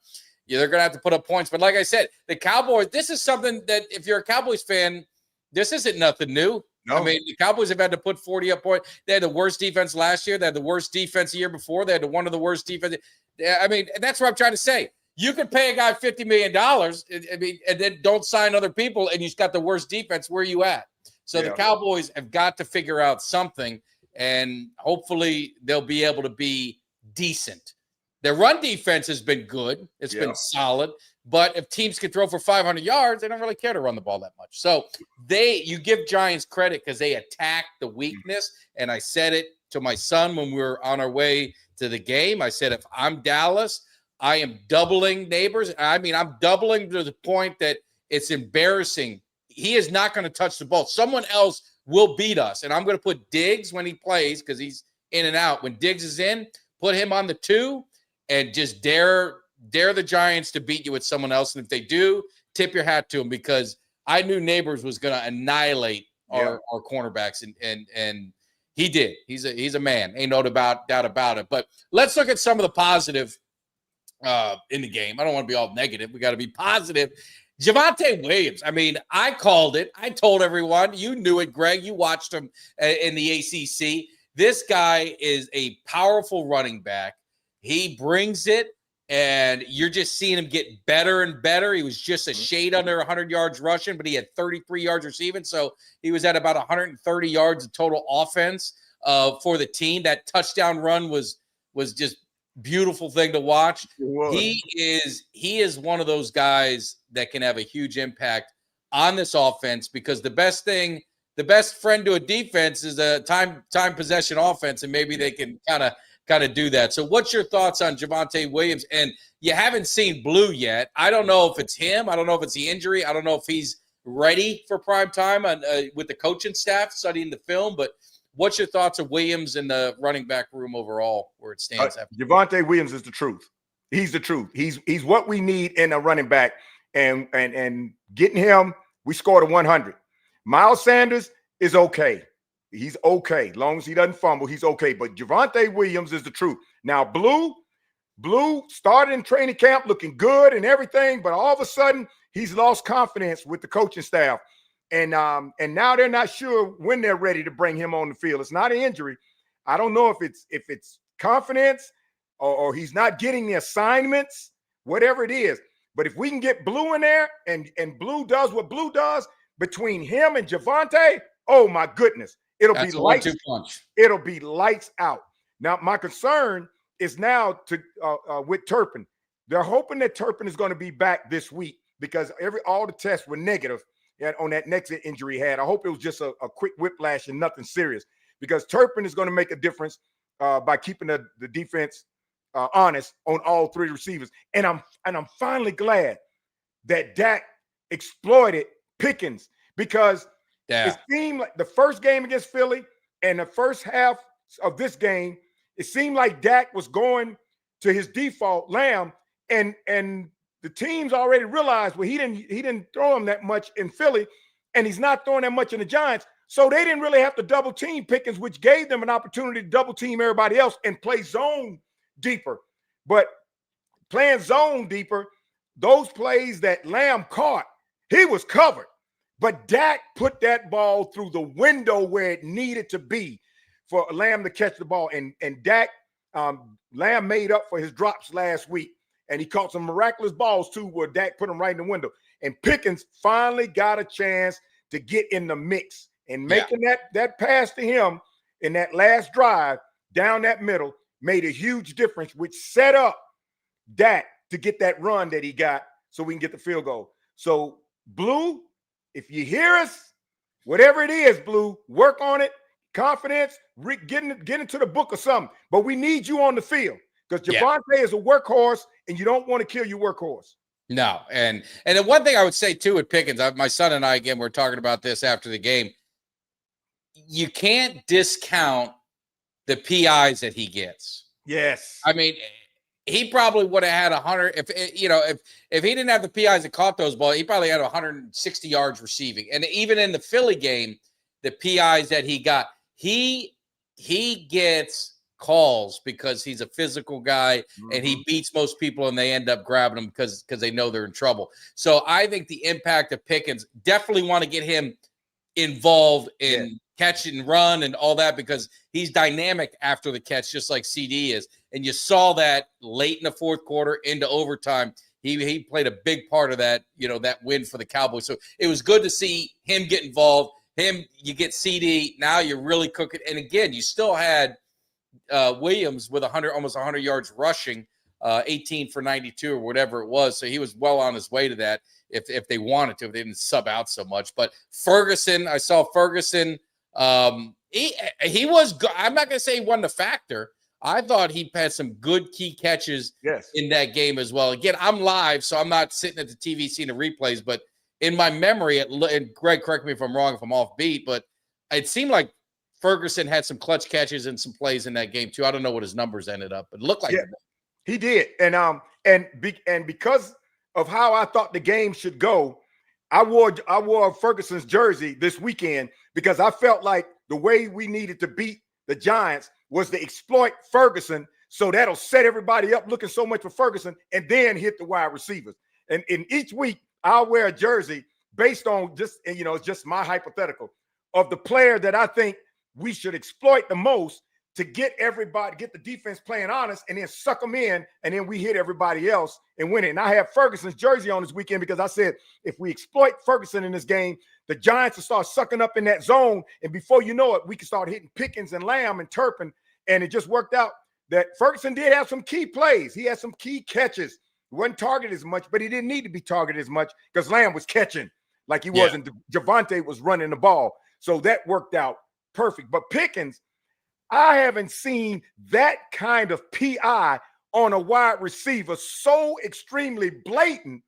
have to put up points. But like I said, the Cowboys, this is something that if you're a Cowboys fan, this isn't nothing new. No. I mean, the Cowboys have had to put 40 up points. They had the worst defense last year. They had the worst defense the year before. They had one of the worst defense. I mean, that's what I'm trying to say. You could pay a guy $50 million, and then don't sign other people, and you've got the worst defense. Where are you at? So the Cowboys have got to figure out something, and hopefully they'll be able to be decent. Their run defense has been good. It's been solid. But if teams can throw for 500 yards, they don't really care to run the ball that much. So you give Giants credit because they attacked the weakness. And I said it to my son when we were on our way to the game. I said, if I'm Dallas, I am doubling Neighbors. I mean, I'm doubling to the point that it's embarrassing. He is not going to touch the ball. Someone else will beat us. And I'm going to put Diggs when he plays because he's in and out. When Diggs is in, put him on the 2 and just dare the Giants to beat you with someone else. And if they do, tip your hat to him, because I knew Neighbors was going to annihilate our cornerbacks. And he did. He's a man. Ain't no doubt about it. But let's look at some of the positive in the game. I don't want to be all negative. We got to be positive. Javonte Williams. I mean, I called it. I told everyone. You knew it, Greg. You watched him in the ACC. This guy is a powerful running back. He brings it, and you're just seeing him get better and better. He was just a shade under 100 yards rushing, but he had 33 yards receiving. So he was at about 130 yards of total offense for the team. That touchdown run was just beautiful thing to watch. He is one of those guys that can have a huge impact on this offense, because the best friend to a defense is a time possession offense, and maybe they can kind of do that. So what's your thoughts on Javonte Williams? And you haven't seen Blue yet. I don't know if it's him. I don't know if it's the injury. I don't know if he's ready for prime time with the coaching staff studying the film, but what's your thoughts of Williams in the running back room overall, where it stands? Javonte Williams is the truth. He's the truth. He's what we need in a running back, and getting him we scored a 100. Miles Sanders is okay. He's okay. As long as he doesn't fumble, he's okay. But Javonte Williams is the truth. Now, Blue started in training camp looking good and everything, but all of a sudden he's lost confidence with the coaching staff. And now they're not sure when they're ready to bring him on the field. It's not an injury. I don't know if it's confidence or he's not getting the assignments, whatever it is. But if we can get Blue in there and Blue does what Blue does between him and Javonte, oh my goodness, it'll be lights out. Now, my concern is now with Turpin. They're hoping that Turpin is going to be back this week because all the tests were negative on that next injury he had. I hope it was just a quick whiplash and nothing serious, because Turpin is going to make a difference by keeping the defense honest on all three receivers. And I'm finally glad that Dak exploited Pickens, because it seemed like the first game against Philly and the first half of this game, it seemed like Dak was going to his default, Lamb, and the teams already realized, well, he didn't throw him that much in Philly, and he's not throwing that much in the Giants. So they didn't really have to double team Pickens, which gave them an opportunity to double team everybody else and play zone deeper. But playing zone deeper, those plays that Lamb caught, he was covered. But Dak put that ball through the window where it needed to be for Lamb to catch the ball. And Dak, Lamb made up for his drops last week. And he caught some miraculous balls, too, where Dak put them right in the window. And Pickens finally got a chance to get in the mix. And making that pass to him in that last drive down that middle made a huge difference, which set up Dak to get that run that he got so we can get the field goal. So, Blue, if you hear us, whatever it is, Blue, work on it. Confidence, get into the book or something. But we need you on the field, because Javonte is a workhorse, and you don't want to kill your workhorse. No. And the one thing I would say, too, with Pickens, my son and I, again, we're talking about this after the game. You can't discount the PIs that he gets. Yes. I mean, he probably would have had 100. If he didn't have the PIs that caught those balls, he probably had 160 yards receiving. And even in the Philly game, the PIs that he got, he gets calls because he's a physical guy, and he beats most people, and they end up grabbing him because they know they're in trouble. So I think the impact of Pickens, definitely want to get him involved in catch and run and all that, because he's dynamic after the catch, just like CD is. And you saw that late in the fourth quarter into overtime. He played a big part of that, that win for the Cowboys. So it was good to see him get involved. You get CD, now you're really cooking. And again, you still had Williams with almost 100 yards rushing, 18 for 92 or whatever it was. So he was well on his way to that if they wanted to, if they didn't sub out so much. But Ferguson, I saw Ferguson. He was good. I'm not going to say he wasn't a factor. I thought he had some good key catches in that game as well. Again, I'm live, so I'm not sitting at the TV seeing the replays, but in my memory, and Greg, correct me if I'm wrong, if I'm off beat, but it seemed like Ferguson had some clutch catches and some plays in that game too. I don't know what his numbers ended up, but it looked like he did. And because of how I thought the game should go, I wore Ferguson's jersey this weekend because I felt like the way we needed to beat the Giants was to exploit Ferguson, so that'll set everybody up looking so much for Ferguson, and then hit the wide receivers. And in each week, I'll wear a jersey based on just my hypothetical of the player that I think we should exploit the most to get the defense playing honest, and then suck them in, and then we hit everybody else and win it. And I have Ferguson's jersey on this weekend because I said, if we exploit Ferguson in this game, the Giants will start sucking up in that zone, and before you know it, we can start hitting Pickens and Lamb and Turpin. And it just worked out that Ferguson did have some key plays. He had some key catches. He wasn't targeted as much, but he didn't need to be targeted as much because Lamb was catching like he wasn't. Javonte was running the ball. So that worked out perfect. But Pickens, I haven't seen that kind of PI on a wide receiver so extremely blatant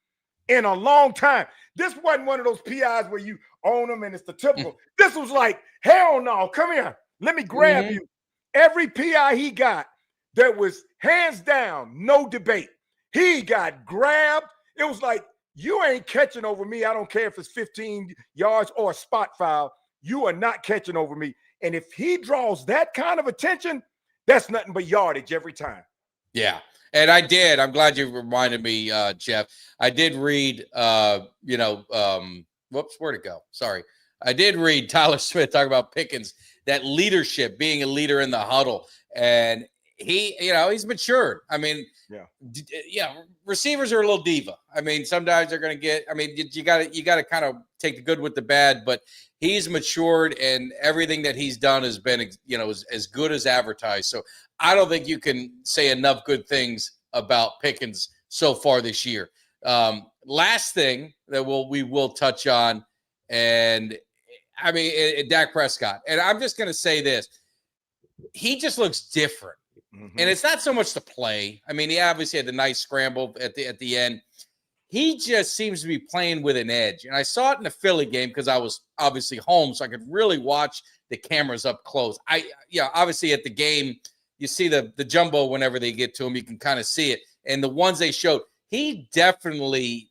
in a long time. This wasn't one of those PIs where you own them and it's the typical. This was like, hell no, come here. Let me grab you. Every PI he got, there was hands down, no debate. He got grabbed. It was like You ain't catching over me. I don't care if it's 15 yards or a spot foul. You are not catching over me. And if he draws that kind of attention, that's nothing but yardage every time. Yeah. And I did. I'm glad you reminded me, Jeff. I did read, whoops, where'd it go? Sorry. I did read Tyler Smith talk about Pickens, that leadership, being a leader in the huddle. And he's matured. I mean, receivers are a little diva. I mean, sometimes they're going to get, you got to kind of take the good with the bad, but he's matured and everything that he's done has been, as good as advertised. So I don't think you can say enough good things about Pickens so far this year. Last thing that we will touch on, and Dak Prescott. And I'm just going to say this. He just looks different. Mm-hmm. And it's not so much the play. I mean, he obviously had the nice scramble at the end. He just seems to be playing with an edge. And I saw it in the Philly game because I was obviously home, so I could really watch the cameras up close. Obviously at the game, you see the jumbo whenever they get to him, you can kind of see it. And the ones they showed, he definitely,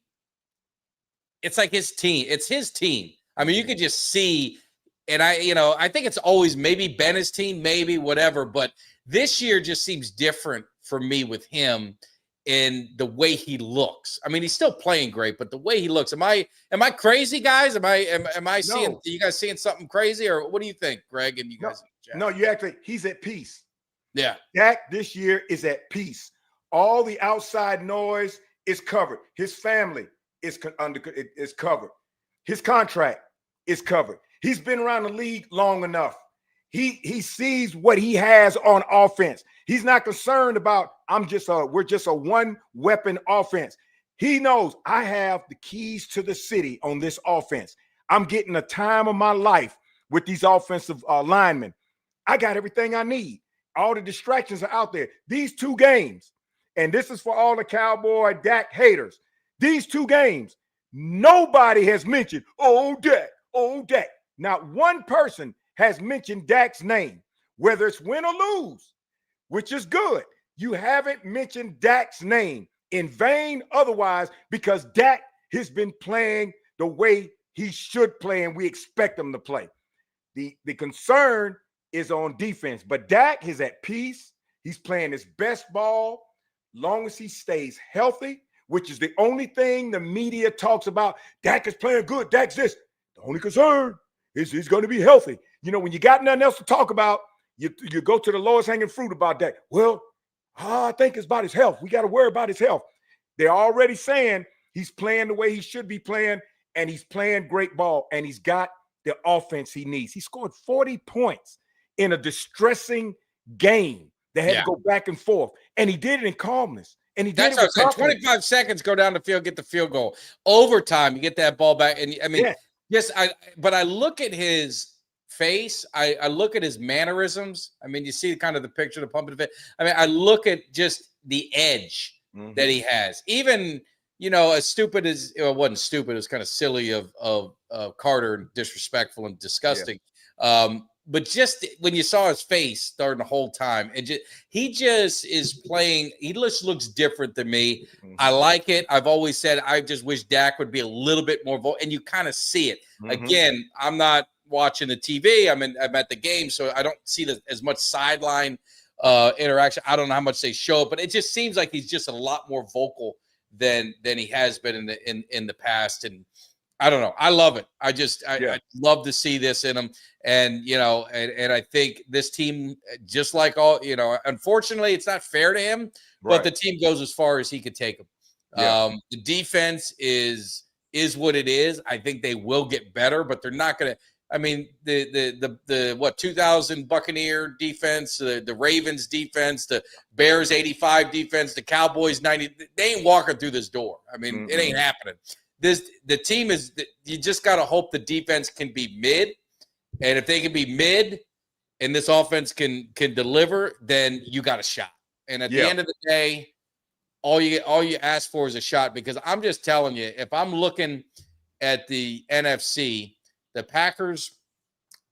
it's like his team. It's his team. I mean, you could just see, and I think it's always maybe been his team, maybe whatever, but this year just seems different for me with him in the way he looks. I mean, he's still playing great, but the way he looks, am I crazy, guys? Am I seeing, no. you guys seeing something crazy, or what do you think, Greg? And you guys, no, you actually, he's at peace. Yeah. Dak this year is at peace. All the outside noise is covered. His family is covered. His contract is covered. He's been around the league long enough. He sees what he has on offense. He's not concerned about we're just a one weapon offense. He knows I have the keys to the city on this offense. I'm getting the time of my life with these offensive linemen. I got everything I need. All the distractions are out there. These 2 games, and this is for all the Cowboy Dak haters. These 2 games, nobody has mentioned, oh, Dak. Not one person has mentioned Dak's name, whether it's win or lose, which is good. You haven't mentioned Dak's name in vain otherwise, because Dak has been playing the way he should play, and we expect him to play. The concern is on defense, but Dak is at peace. He's playing his best ball long as he stays healthy, which is the only thing the media talks about. Dak is playing good. Dak's this. The only concern is he's going to be healthy. When you got nothing else to talk about, you go to the lowest hanging fruit about Dak. Well, I think it's about his health. We got to worry about his health. They're already saying he's playing the way he should be playing, and he's playing great ball, and he's got the offense he needs. He scored 40 points in a distressing game that had to go back and forth, and he did it in calmness. And he did it with confidence. 25 seconds, go down the field, get the field goal. Overtime, you get that ball back, and but I look at his face. I look at his mannerisms. I mean, you see kind of the picture, the pumping fit. I mean, I look at just the edge that he has. Even, as stupid as it wasn't stupid, it was kind of silly of Carter and disrespectful and disgusting. Yeah. But just when you saw his face starting the whole time, he just is playing. He just looks different than me. Mm-hmm. I like it. I've always said I just wish Dak would be a little bit more vocal, and you kind of see it. Mm-hmm. Again, I'm not watching the TV. I'm at the game, so I don't see as much sideline interaction. I don't know how much they show, but it just seems like he's just a lot more vocal than he has been in the past. And I don't know. I love it. I love to see this in him. And, and I think this team, just like all, unfortunately it's not fair to him, but the team goes as far as he could take them. Yeah. The defense is what it is. I think they will get better, but they're not going to, the 2000 Buccaneer defense, the Ravens defense, the Bears 85 defense, the Cowboys 90, they ain't walking through this door. It ain't happening. The team is, you just got to hope the defense can be mid. And if they can be mid and this offense can deliver, then you got a shot. And at the end of the day, all you ask for is a shot, because I'm just telling you, if I'm looking at the NFC, the Packers,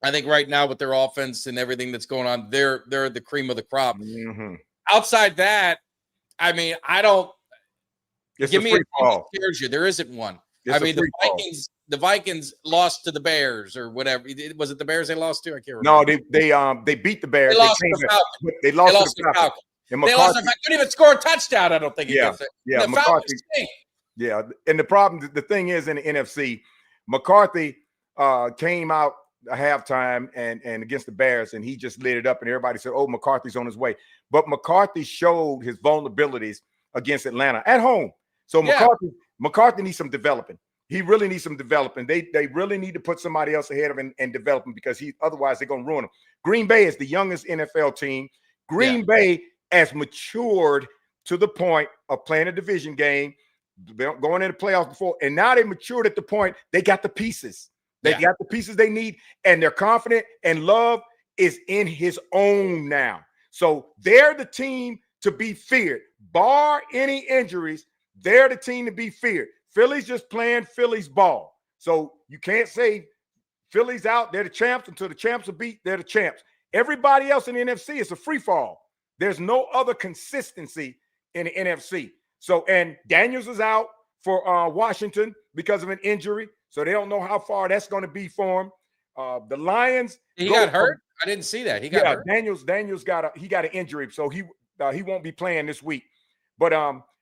I think right now with their offense and everything that's going on, they're the cream of the crop. Mm-hmm. Outside that, I don't. It's Give a me free a fall. scares you. There isn't one. It's I mean, a free fall. the Vikings lost to the Bears or whatever. Was it the Bears they lost to? I can't No, remember. they beat the Bears. They lost to the Falcons. They lost to the Falcons. And They lost. I couldn't even score a touchdown. I don't think against it. Yeah, the McCarthy. Falcons. Yeah, and the thing is in the NFC, McCarthy came out a halftime and against the Bears, and he just lit it up, and everybody said, "Oh, McCarthy's on his way." But McCarthy showed his vulnerabilities against Atlanta at home. So McCarthy needs some developing. He really needs some developing. They really need to put somebody else ahead of him and develop him because otherwise they're going to ruin him. Green Bay is the youngest NFL team. Green Bay has matured to the point of playing a division game, going into the playoffs before, and now they matured at the point they got the pieces. They got the pieces they need, and they're confident, and Love is in his own now. So they're the team to be feared. Bar any injuries, they're the team to be feared. Philly's just playing Philly's ball. So you can't say Philly's out, they're the champs. Until the champs are beat, they're the champs. Everybody else in the NFC is a free fall. There's no other consistency in the NFC. So, and Daniels is out for Washington because of an injury. So they don't know how far that's going to be for him. The Lions. He got hurt? I didn't see that. He got hurt. Daniels got an injury, so he won't be playing this week. But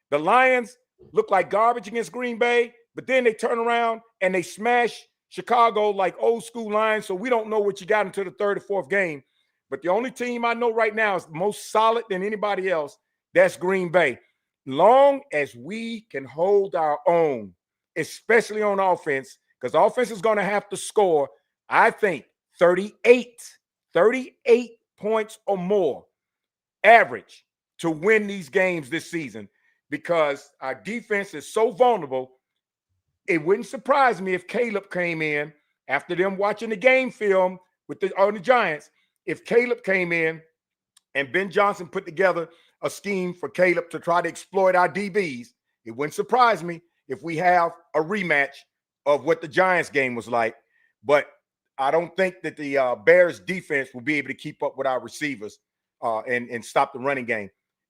the Lions look like garbage against Green Bay, but then they turn around and they smash Chicago like old school Lions. So we don't know what you got until the third or fourth game. But the only team I know right now is most solid than anybody else. That's Green Bay. Long as we can hold our own, especially on offense, because offense is going to have to score, I think, 38 points or more average to win these games this season, because our defense is so vulnerable. It wouldn't surprise me if Caleb came in after them watching the game film on the Giants. If Caleb came in and Ben Johnson put together a scheme for Caleb to try to exploit our DBs, it wouldn't surprise me if we have a rematch of what the Giants game was like. But I don't think that the Bears defense will be able to keep up with our receivers and stop the running game.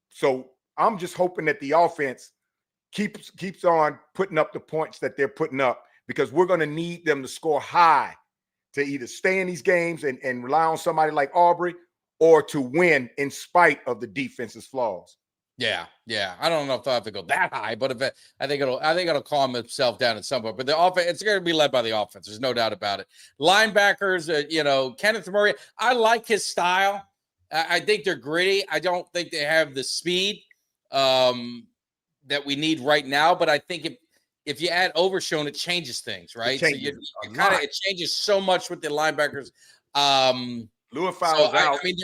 So I'm just hoping that the offense keeps on putting up the points that they're putting up, because we're going to need them to score high to either stay in these games and rely on somebody like Aubrey, or to win in spite of the defense's flaws. Yeah. I don't know if they'll have to go that high, but I think it'll calm itself down at some point. But the offense, it's going to be led by the offense. There's no doubt about it. Linebackers, Kenneth Murray, I like his style. I think they're gritty. I don't think they have the speed that we need right now. But I think if you add Overshown, it changes things, right? It changes so much with the linebackers. Lewis Fowler's out. I mean,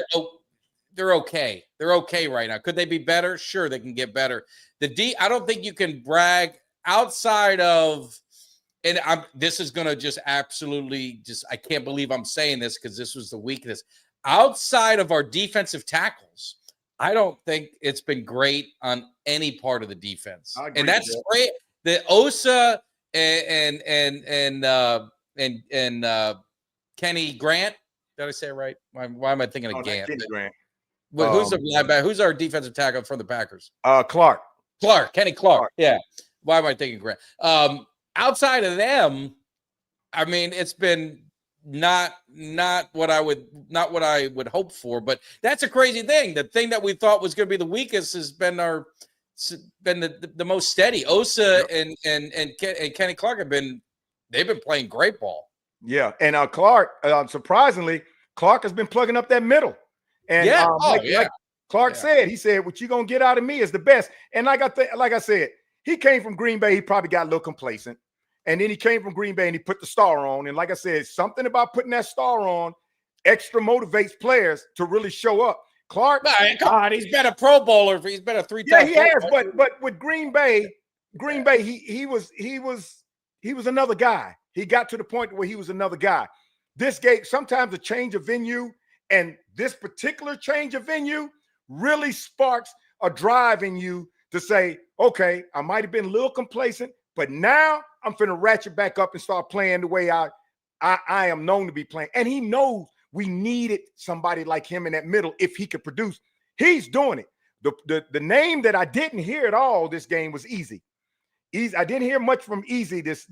they're okay. They're okay right now. Could they be better? Sure, they can get better. I don't think you can brag outside of, and this is going to just absolutely I can't believe I'm saying this because this was the weakness. Outside of our defensive tackles, I don't think it's been great on any part of the defense. And that's great. The Osa and Kenny Grant. Did I say it right? Why am I thinking of Gant? Kenny Grant. Who's the linebacker? Who's our defensive tackle from the Packers? Kenny Clark. Yeah. Why am I thinking Grant? Outside of them, I mean, it's been not what I would hope for. But that's a crazy thing. The thing that we thought was going to be the weakest has been the most steady. Osa and Kenny Clark they've been playing great ball. Yeah, and Clark, surprisingly, Clark has been plugging up that middle. And like Clark said, he said, "What you gonna get out of me is the best." And like I said, he came from Green Bay. He probably got a little complacent, and then he came from Green Bay and he put the star on. And like I said, something about putting that star on extra motivates players to really show up. Clark, come on, he's been a Pro Bowler. He's been a 3-time. Yeah, he has. But with Green Bay, he was another guy. He got to the point where he was another guy. This game, sometimes a change of venue, and this particular change of venue really sparks a drive in you to say, okay, I might have been a little complacent, but now I'm finna ratchet back up and start playing the way I am known to be playing. And he knows we needed somebody like him in that middle if he could produce. He's doing it. The name that I didn't hear at all this game was Easy. I didn't hear much from Easy this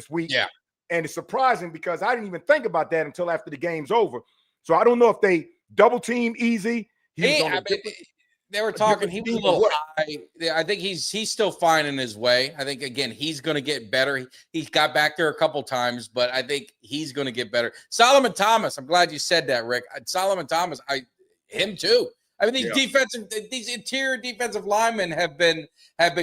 week. Yeah. And it's surprising because I didn't even think about that until after the game's over. So I don't know if they double team Easy. They were talking. He was a little high. I think he's still finding his way. I think again he's going to get better. He got back there a couple times, but I think he's going to get better. Solomon Thomas. I'm glad you said that, Rick. Solomon Thomas. Him too. I mean these interior defensive linemen have been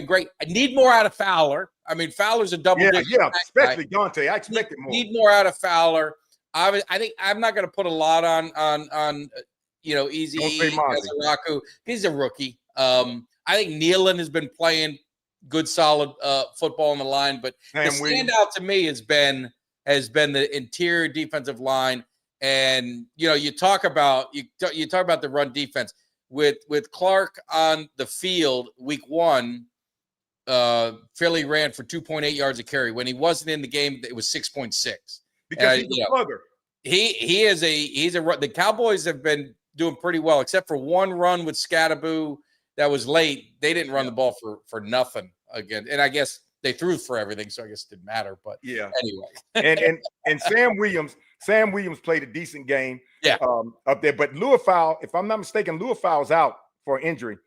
great. I need more out of Fowler. I mean Fowler's a double. Yeah, especially Dante. I expected more. Need more out of Fowler. I think I'm not going to put a lot on. Easy Raku. He's a rookie. I think Nealon has been playing good, solid football on the line, but the standout to me has been the interior defensive line. And you talk about the run defense with Clark on the field. Week 1, Philly ran for 2.8 yards a carry. When he wasn't in the game, it was 6.6. Because he's a slugger. The Cowboys have been doing pretty well, except for one run with Scattaboo that was late. They didn't run the ball for nothing again, and I guess they threw for everything, so I guess it didn't matter. But anyway, and Sam Williams played a decent game, up there. But Luafau, if I'm not mistaken, Luafau's out for injury,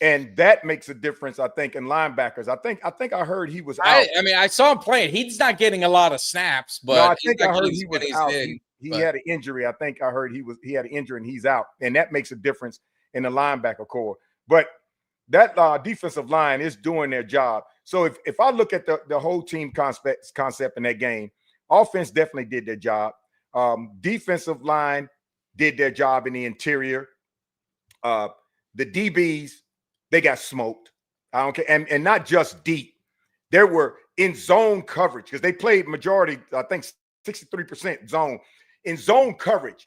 and that makes a difference, I think, in linebackers. I think I heard he was out. I mean, I saw him playing. He's not getting a lot of snaps, but I think I heard he was out. He had an injury. I think I heard he had an injury and he's out, and that makes a difference in the linebacker core. But that defensive line is doing their job. So if I look at the whole team concept in that game, offense definitely did their job. Defensive line did their job in the interior. The DBs, they got smoked. I don't care, and not just deep. There were in zone coverage because they played majority, I think 63% zone. In zone coverage,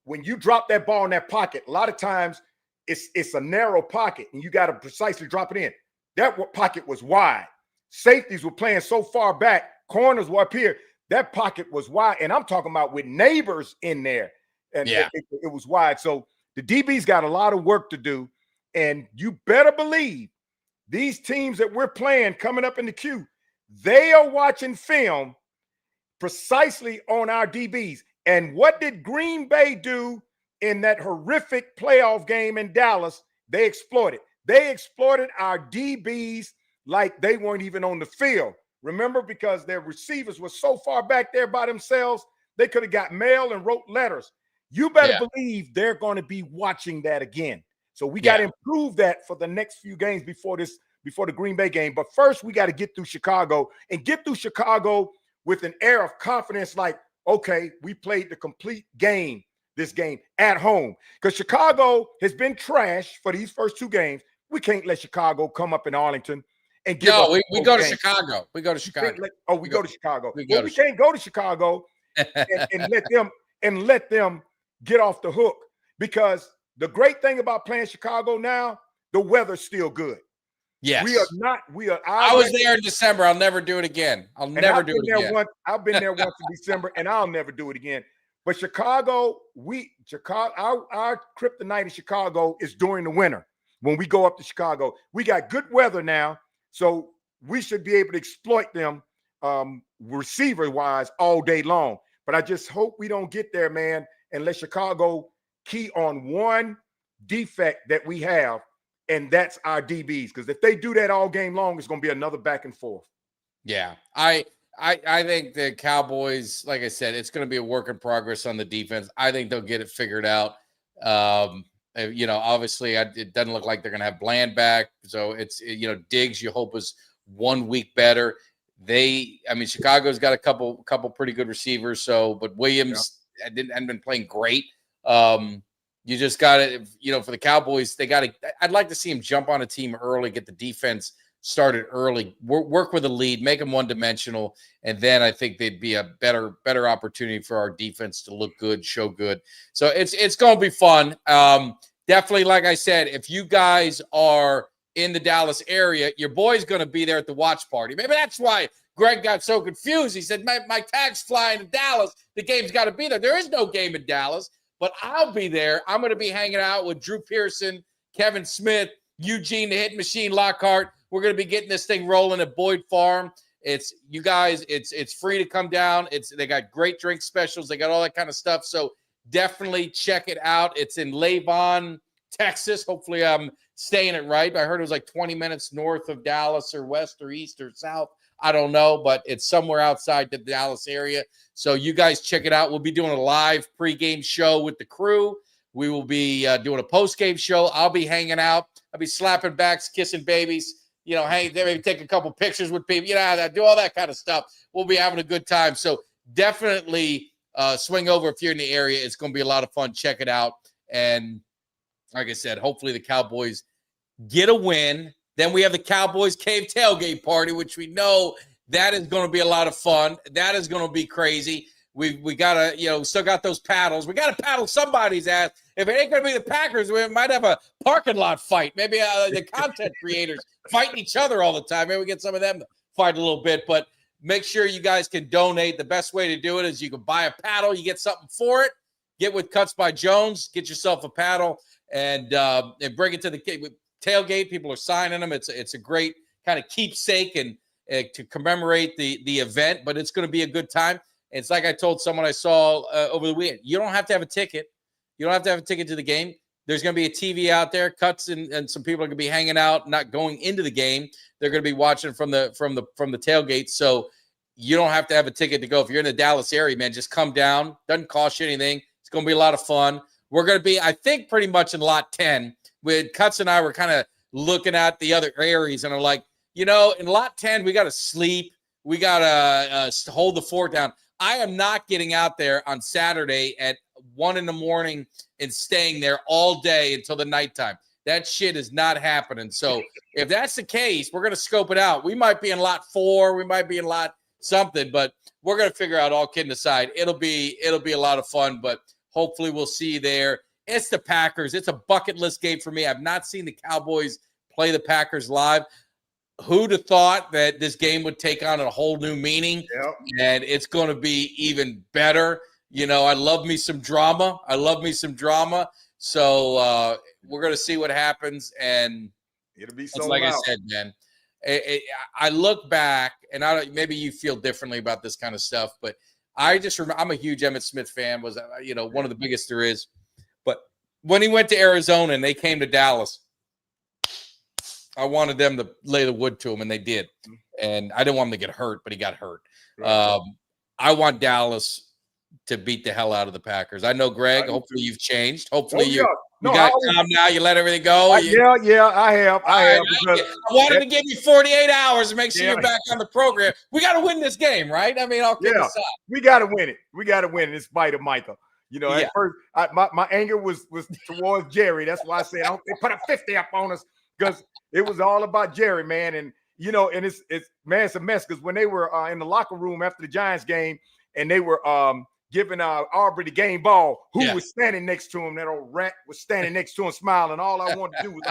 when you drop that ball in that pocket, a lot of times it's a narrow pocket and you got to precisely drop it in. That pocket was wide. Safeties were playing so far back. Corners were up here. That pocket was wide. And I'm talking about with neighbors in there. And it was wide. So the DB's got a lot of work to do. And you better believe these teams that we're playing coming up in the queue, they are watching film precisely on our DBs. And what did Green Bay do in that horrific playoff game in Dallas? They exploited. They exploited our DBs like they weren't even on the field. Remember, because their receivers were so far back there by themselves, they could have got mail and wrote letters. You better believe they're going to be watching that again. So we got to improve that for the next few games before the Green Bay game. But first, we got to get through Chicago and get through Chicago with an air of confidence like, okay, we played the complete game, this game at home. Because Chicago has been trash for these first 2 games. We can't let Chicago come up in Arlington and give up. We go to Chicago. We go to Chicago. We go to Chicago. We can't go to Chicago and let them get off the hook. Because the great thing about playing Chicago now, the weather's still good. Yes. I was there in December. I'll never do it again. I've been there once in December, and I'll never do it again. But Chicago, our kryptonite in Chicago is during the winter when we go up to Chicago. We got good weather now, so we should be able to exploit them receiver-wise all day long. But I just hope we don't get there, man, and let Chicago key on one defect that we have, and that's our DBs. Because if they do that all game long, it's going to be another back and forth. Yeah, I think the Cowboys, like I said, it's going to be a work in progress on the defense. I think they'll get it figured out. Obviously, it doesn't look like they're going to have Bland back. So it's, Diggs, you hope is 1 week better. Chicago's got a couple pretty good receivers. But Williams hadn't been playing great. You just got to, for the Cowboys, I'd like to see him jump on a team early, get the defense started early, work with a lead, make them one-dimensional, and then I think they'd be a better opportunity for our defense to look good, show good. So it's going to be fun. Definitely, like I said, if you guys are in the Dallas area, your boy's going to be there at the watch party. Maybe that's why Greg got so confused. He said, Mike Tag's flying to Dallas. The game's got to be there. There is no game in Dallas. But I'll be there. I'm going to be hanging out with Drew Pearson, Kevin Smith, Eugene, the Hit Machine, Lockhart. We're going to be getting this thing rolling at Boyd Farm. It's you guys. It's free to come down. They got great drink specials. They got all that kind of stuff. So definitely check it out. It's in Levon, Texas. Hopefully I'm saying it right. I heard it was like 20 minutes north of Dallas or west or east or south. I don't know, but it's somewhere outside the Dallas area. So you guys check it out. We'll be doing a live pregame show with the crew. We will be doing a postgame show. I'll be hanging out. I'll be slapping backs, kissing babies. Hey, maybe take a couple pictures with people. Do all that kind of stuff. We'll be having a good time. So definitely swing over if you're in the area. It's going to be a lot of fun. Check it out. And like I said, hopefully the Cowboys get a win. Then we have the Cowboys Cave Tailgate Party, which we know that is going to be a lot of fun. That is going to be crazy. We got to, still got those paddles. We got to paddle somebody's ass. If it ain't going to be the Packers, we might have a parking lot fight. Maybe the content creators fighting each other all the time. Maybe we get some of them to fight a little bit. But make sure you guys can donate. The best way to do it is you can buy a paddle. You get something for it. Get with Cuts by Jones. Get yourself a paddle and bring it to the tailgate. People are signing them. It's a great kind of keepsake and to commemorate the event, but it's going to be a good time. It's like I told someone I saw over the weekend. You don't have to have a ticket. You don't have to have a ticket to the game. There's going to be a TV out there. Cuts and some people are going to be hanging out, not going into the game. They're going to be watching from the tailgate. So you don't have to have a ticket to go. If you're in the Dallas area, man, just come down. Doesn't cost you anything. It's going to be a lot of fun. We're going to be, I think, pretty much in lot 10. With Cuts and I were kind of looking at the other areas and are like, in lot 10, we got to sleep. We got to hold the fort down. I am not getting out there on Saturday at 1 a.m. and staying there all day until the nighttime. That shit is not happening. So if that's the case, we're going to scope it out. We might be in lot 4. We might be in lot something, but we're going to figure out, all kidding aside. It'll be a lot of fun, but hopefully we'll see you there. It's the Packers. It's a bucket list game for me. I've not seen the Cowboys play the Packers live. Who'd have thought that this game would take on a whole new meaning? Yep. And it's going to be even better. I love me some drama. So we're going to see what happens. And it'll be so like loud. I said, man, I look back, and maybe you feel differently about this kind of stuff, but I just remember I'm a huge Emmitt Smith fan. Was one of the biggest there is. But when he went to Arizona and they came to Dallas, I wanted them to lay the wood to him, and they did. And I didn't want him to get hurt, but he got hurt. Right. I want Dallas to beat the hell out of the Packers. I know, Greg, hopefully you've changed. Hopefully you got calm now. You let everything go. I have. I wanted to give you 48 hours to make sure you're back on the program. We got to win this game, right? I mean, I'll kick this out. We got to win it. We got to win in spite of Micah. At first, my anger was towards Jerry. That's why I said they put a 50 up on us because it was all about Jerry, man. And and it's a mess because when they were in the locker room after the Giants game and they were giving Aubrey the game ball, who was standing next to him? That old rat was standing next to him, smiling. All I wanted to do was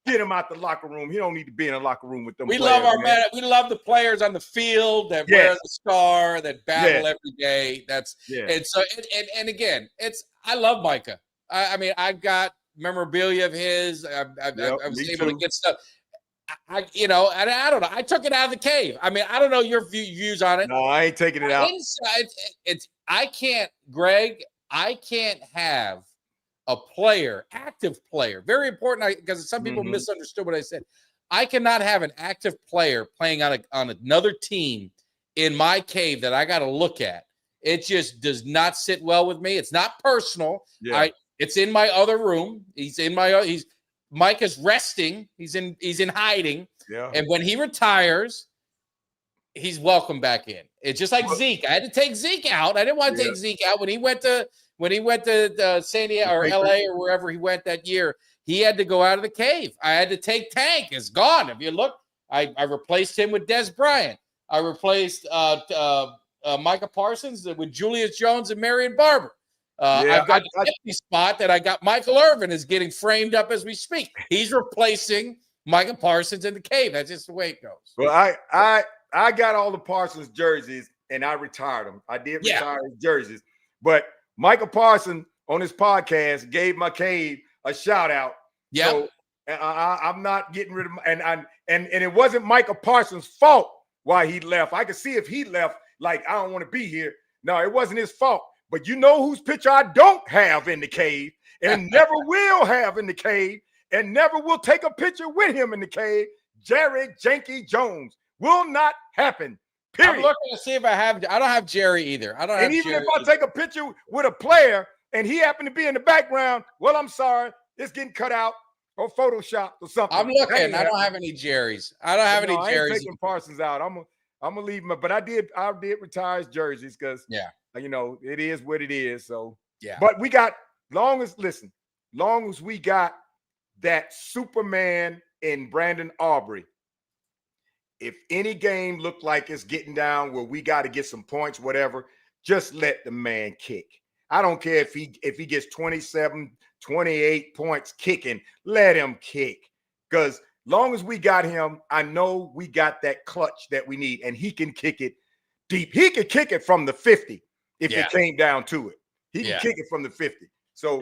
get him out the locker room. He don't need to be in a locker room with them. We love our man. We love the players on the field that wear the star, that battle every day. And so and again, I love Micah. I mean, I've got memorabilia of his. I was able to get stuff. And I don't know. I took it out of the cave. I mean, I don't know your views on it. No, I ain't taking it out. Inside, I can't have a player, active player, very important because some people misunderstood what I said. I cannot have an active player playing on another team in my cave that I got to look at. It just does not sit well with me. It's not personal. Yeah. It's in my other room. Mike is resting. He's in hiding. Yeah. And when he retires, he's welcome back in. It's just like Zeke. I had to take Zeke out. I didn't want to take Zeke out when he went to San Diego or LA or wherever he went that year. He had to go out of the cave. I had to take Tank. It's gone. If you look, I replaced him with Des Bryant. I replaced Micah Parsons with Julius Jones and Marion Barber. I've got a 50 spot that I got. Michael Irvin is getting framed up as we speak. He's replacing Micah Parsons in the cave. That's just the way it goes. Well, I got all the Parsons jerseys and I retired them. I did retire his jerseys, but Micah Parsons on his podcast gave my cave a shout out. Yeah. So And I'm not getting rid of and it wasn't Micah Parsons' fault why he left. I could see if he left, like, I don't want to be here. No, it wasn't his fault. But you know whose picture I don't have in the cave and never will have in the cave and never will take a picture with him in the cave? Jerry Janky Jones. Will not happen. Period. I'm looking to see if I have. I don't have Jerry either. I don't have. And even Jerry if I take a picture with a player and he happened to be in the background, well, I'm sorry, it's getting cut out or photoshopped or something. I'm looking. I don't have any Jerrys. I don't have any I Jerrys. ain't taking Parsons out. I'm gonna leave him. But I did retire his jerseys because you know it is what it is. So yeah. But we got long as we got that Superman in Brandon Aubrey. If any game looked like it's getting down where we got to get some points, whatever, just let the man kick. I don't care if he gets 27, 28 points kicking, let him kick. Because long as we got him, I know we got that clutch that we need, and he can kick it deep. He can kick it from the 50 if it came down to it. He can kick it from the 50. So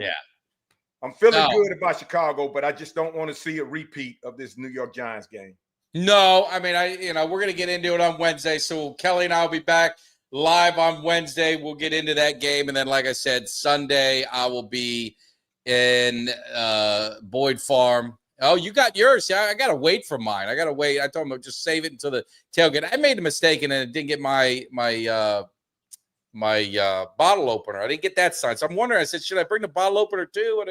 I'm feeling good about Chicago, but I just don't want to see a repeat of this New York Giants game. No, I mean, we're going to get into it on Wednesday. So Kelly and I will be back live on Wednesday. We'll get into that game. And then, like I said, Sunday, I will be in Boyd Farm. Oh, you got yours. Yeah, I got to wait for mine. I got to wait. I told him to just save it until the tailgate. I made a mistake and then didn't get my bottle opener. I didn't get that signed. So I'm wondering, I said, should I bring the bottle opener too?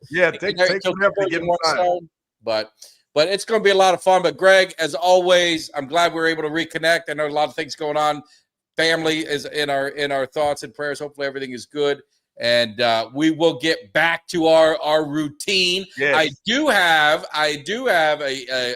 Yeah, take whatever to get one signed. But it's going to be a lot of fun. But, Greg, as always, I'm glad we were able to reconnect. I know a lot of things going on. Family is in our thoughts and prayers. Hopefully everything is good. And we will get back to our routine. Yes. I do have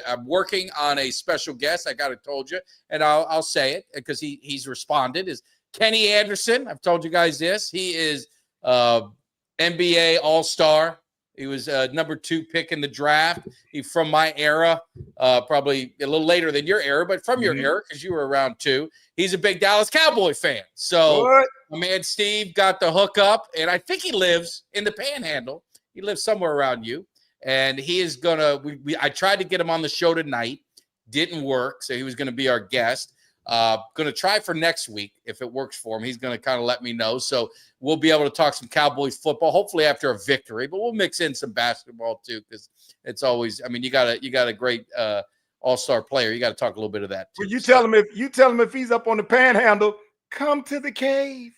I'm working on a special guest. I got it told you, and I'll say it because he's responded. Is Kenny Anderson. I've told you guys this. He is NBA All-Star. He was number 2 pick in the draft. He's from my era, probably a little later than your era, but from your era because you were around too. He's a big Dallas Cowboy fan. So my man Steve got the hook up, and I think he lives in the Panhandle. He lives somewhere around you, and he is gonna. I tried to get him on the show tonight, didn't work, so he was going to be our guest. Going to try for next week if it works for him. He's going to kind of let me know. So we'll be able to talk some Cowboys football, hopefully after a victory, but we'll mix in some basketball too. Cause it's always, I mean, you got a great, all-star player. You got to talk a little bit of that too. Well, you tell him if he's up on the Panhandle, come to the cave.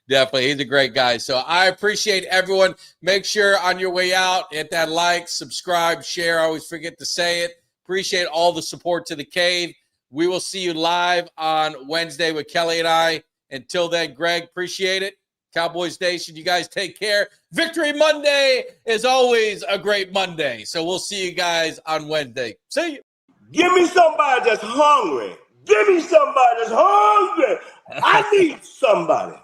Definitely. He's a great guy. So I appreciate everyone. Make sure on your way out, hit that like, subscribe, share. I always forget to say it. Appreciate all the support to the cave. We will see you live on Wednesday with Kelly and I. Until then, Greg, appreciate it. Cowboys Nation, you guys take care. Victory Monday is always a great Monday. So we'll see you guys on Wednesday. See you. Give me somebody that's hungry. Give me somebody that's hungry. I need somebody.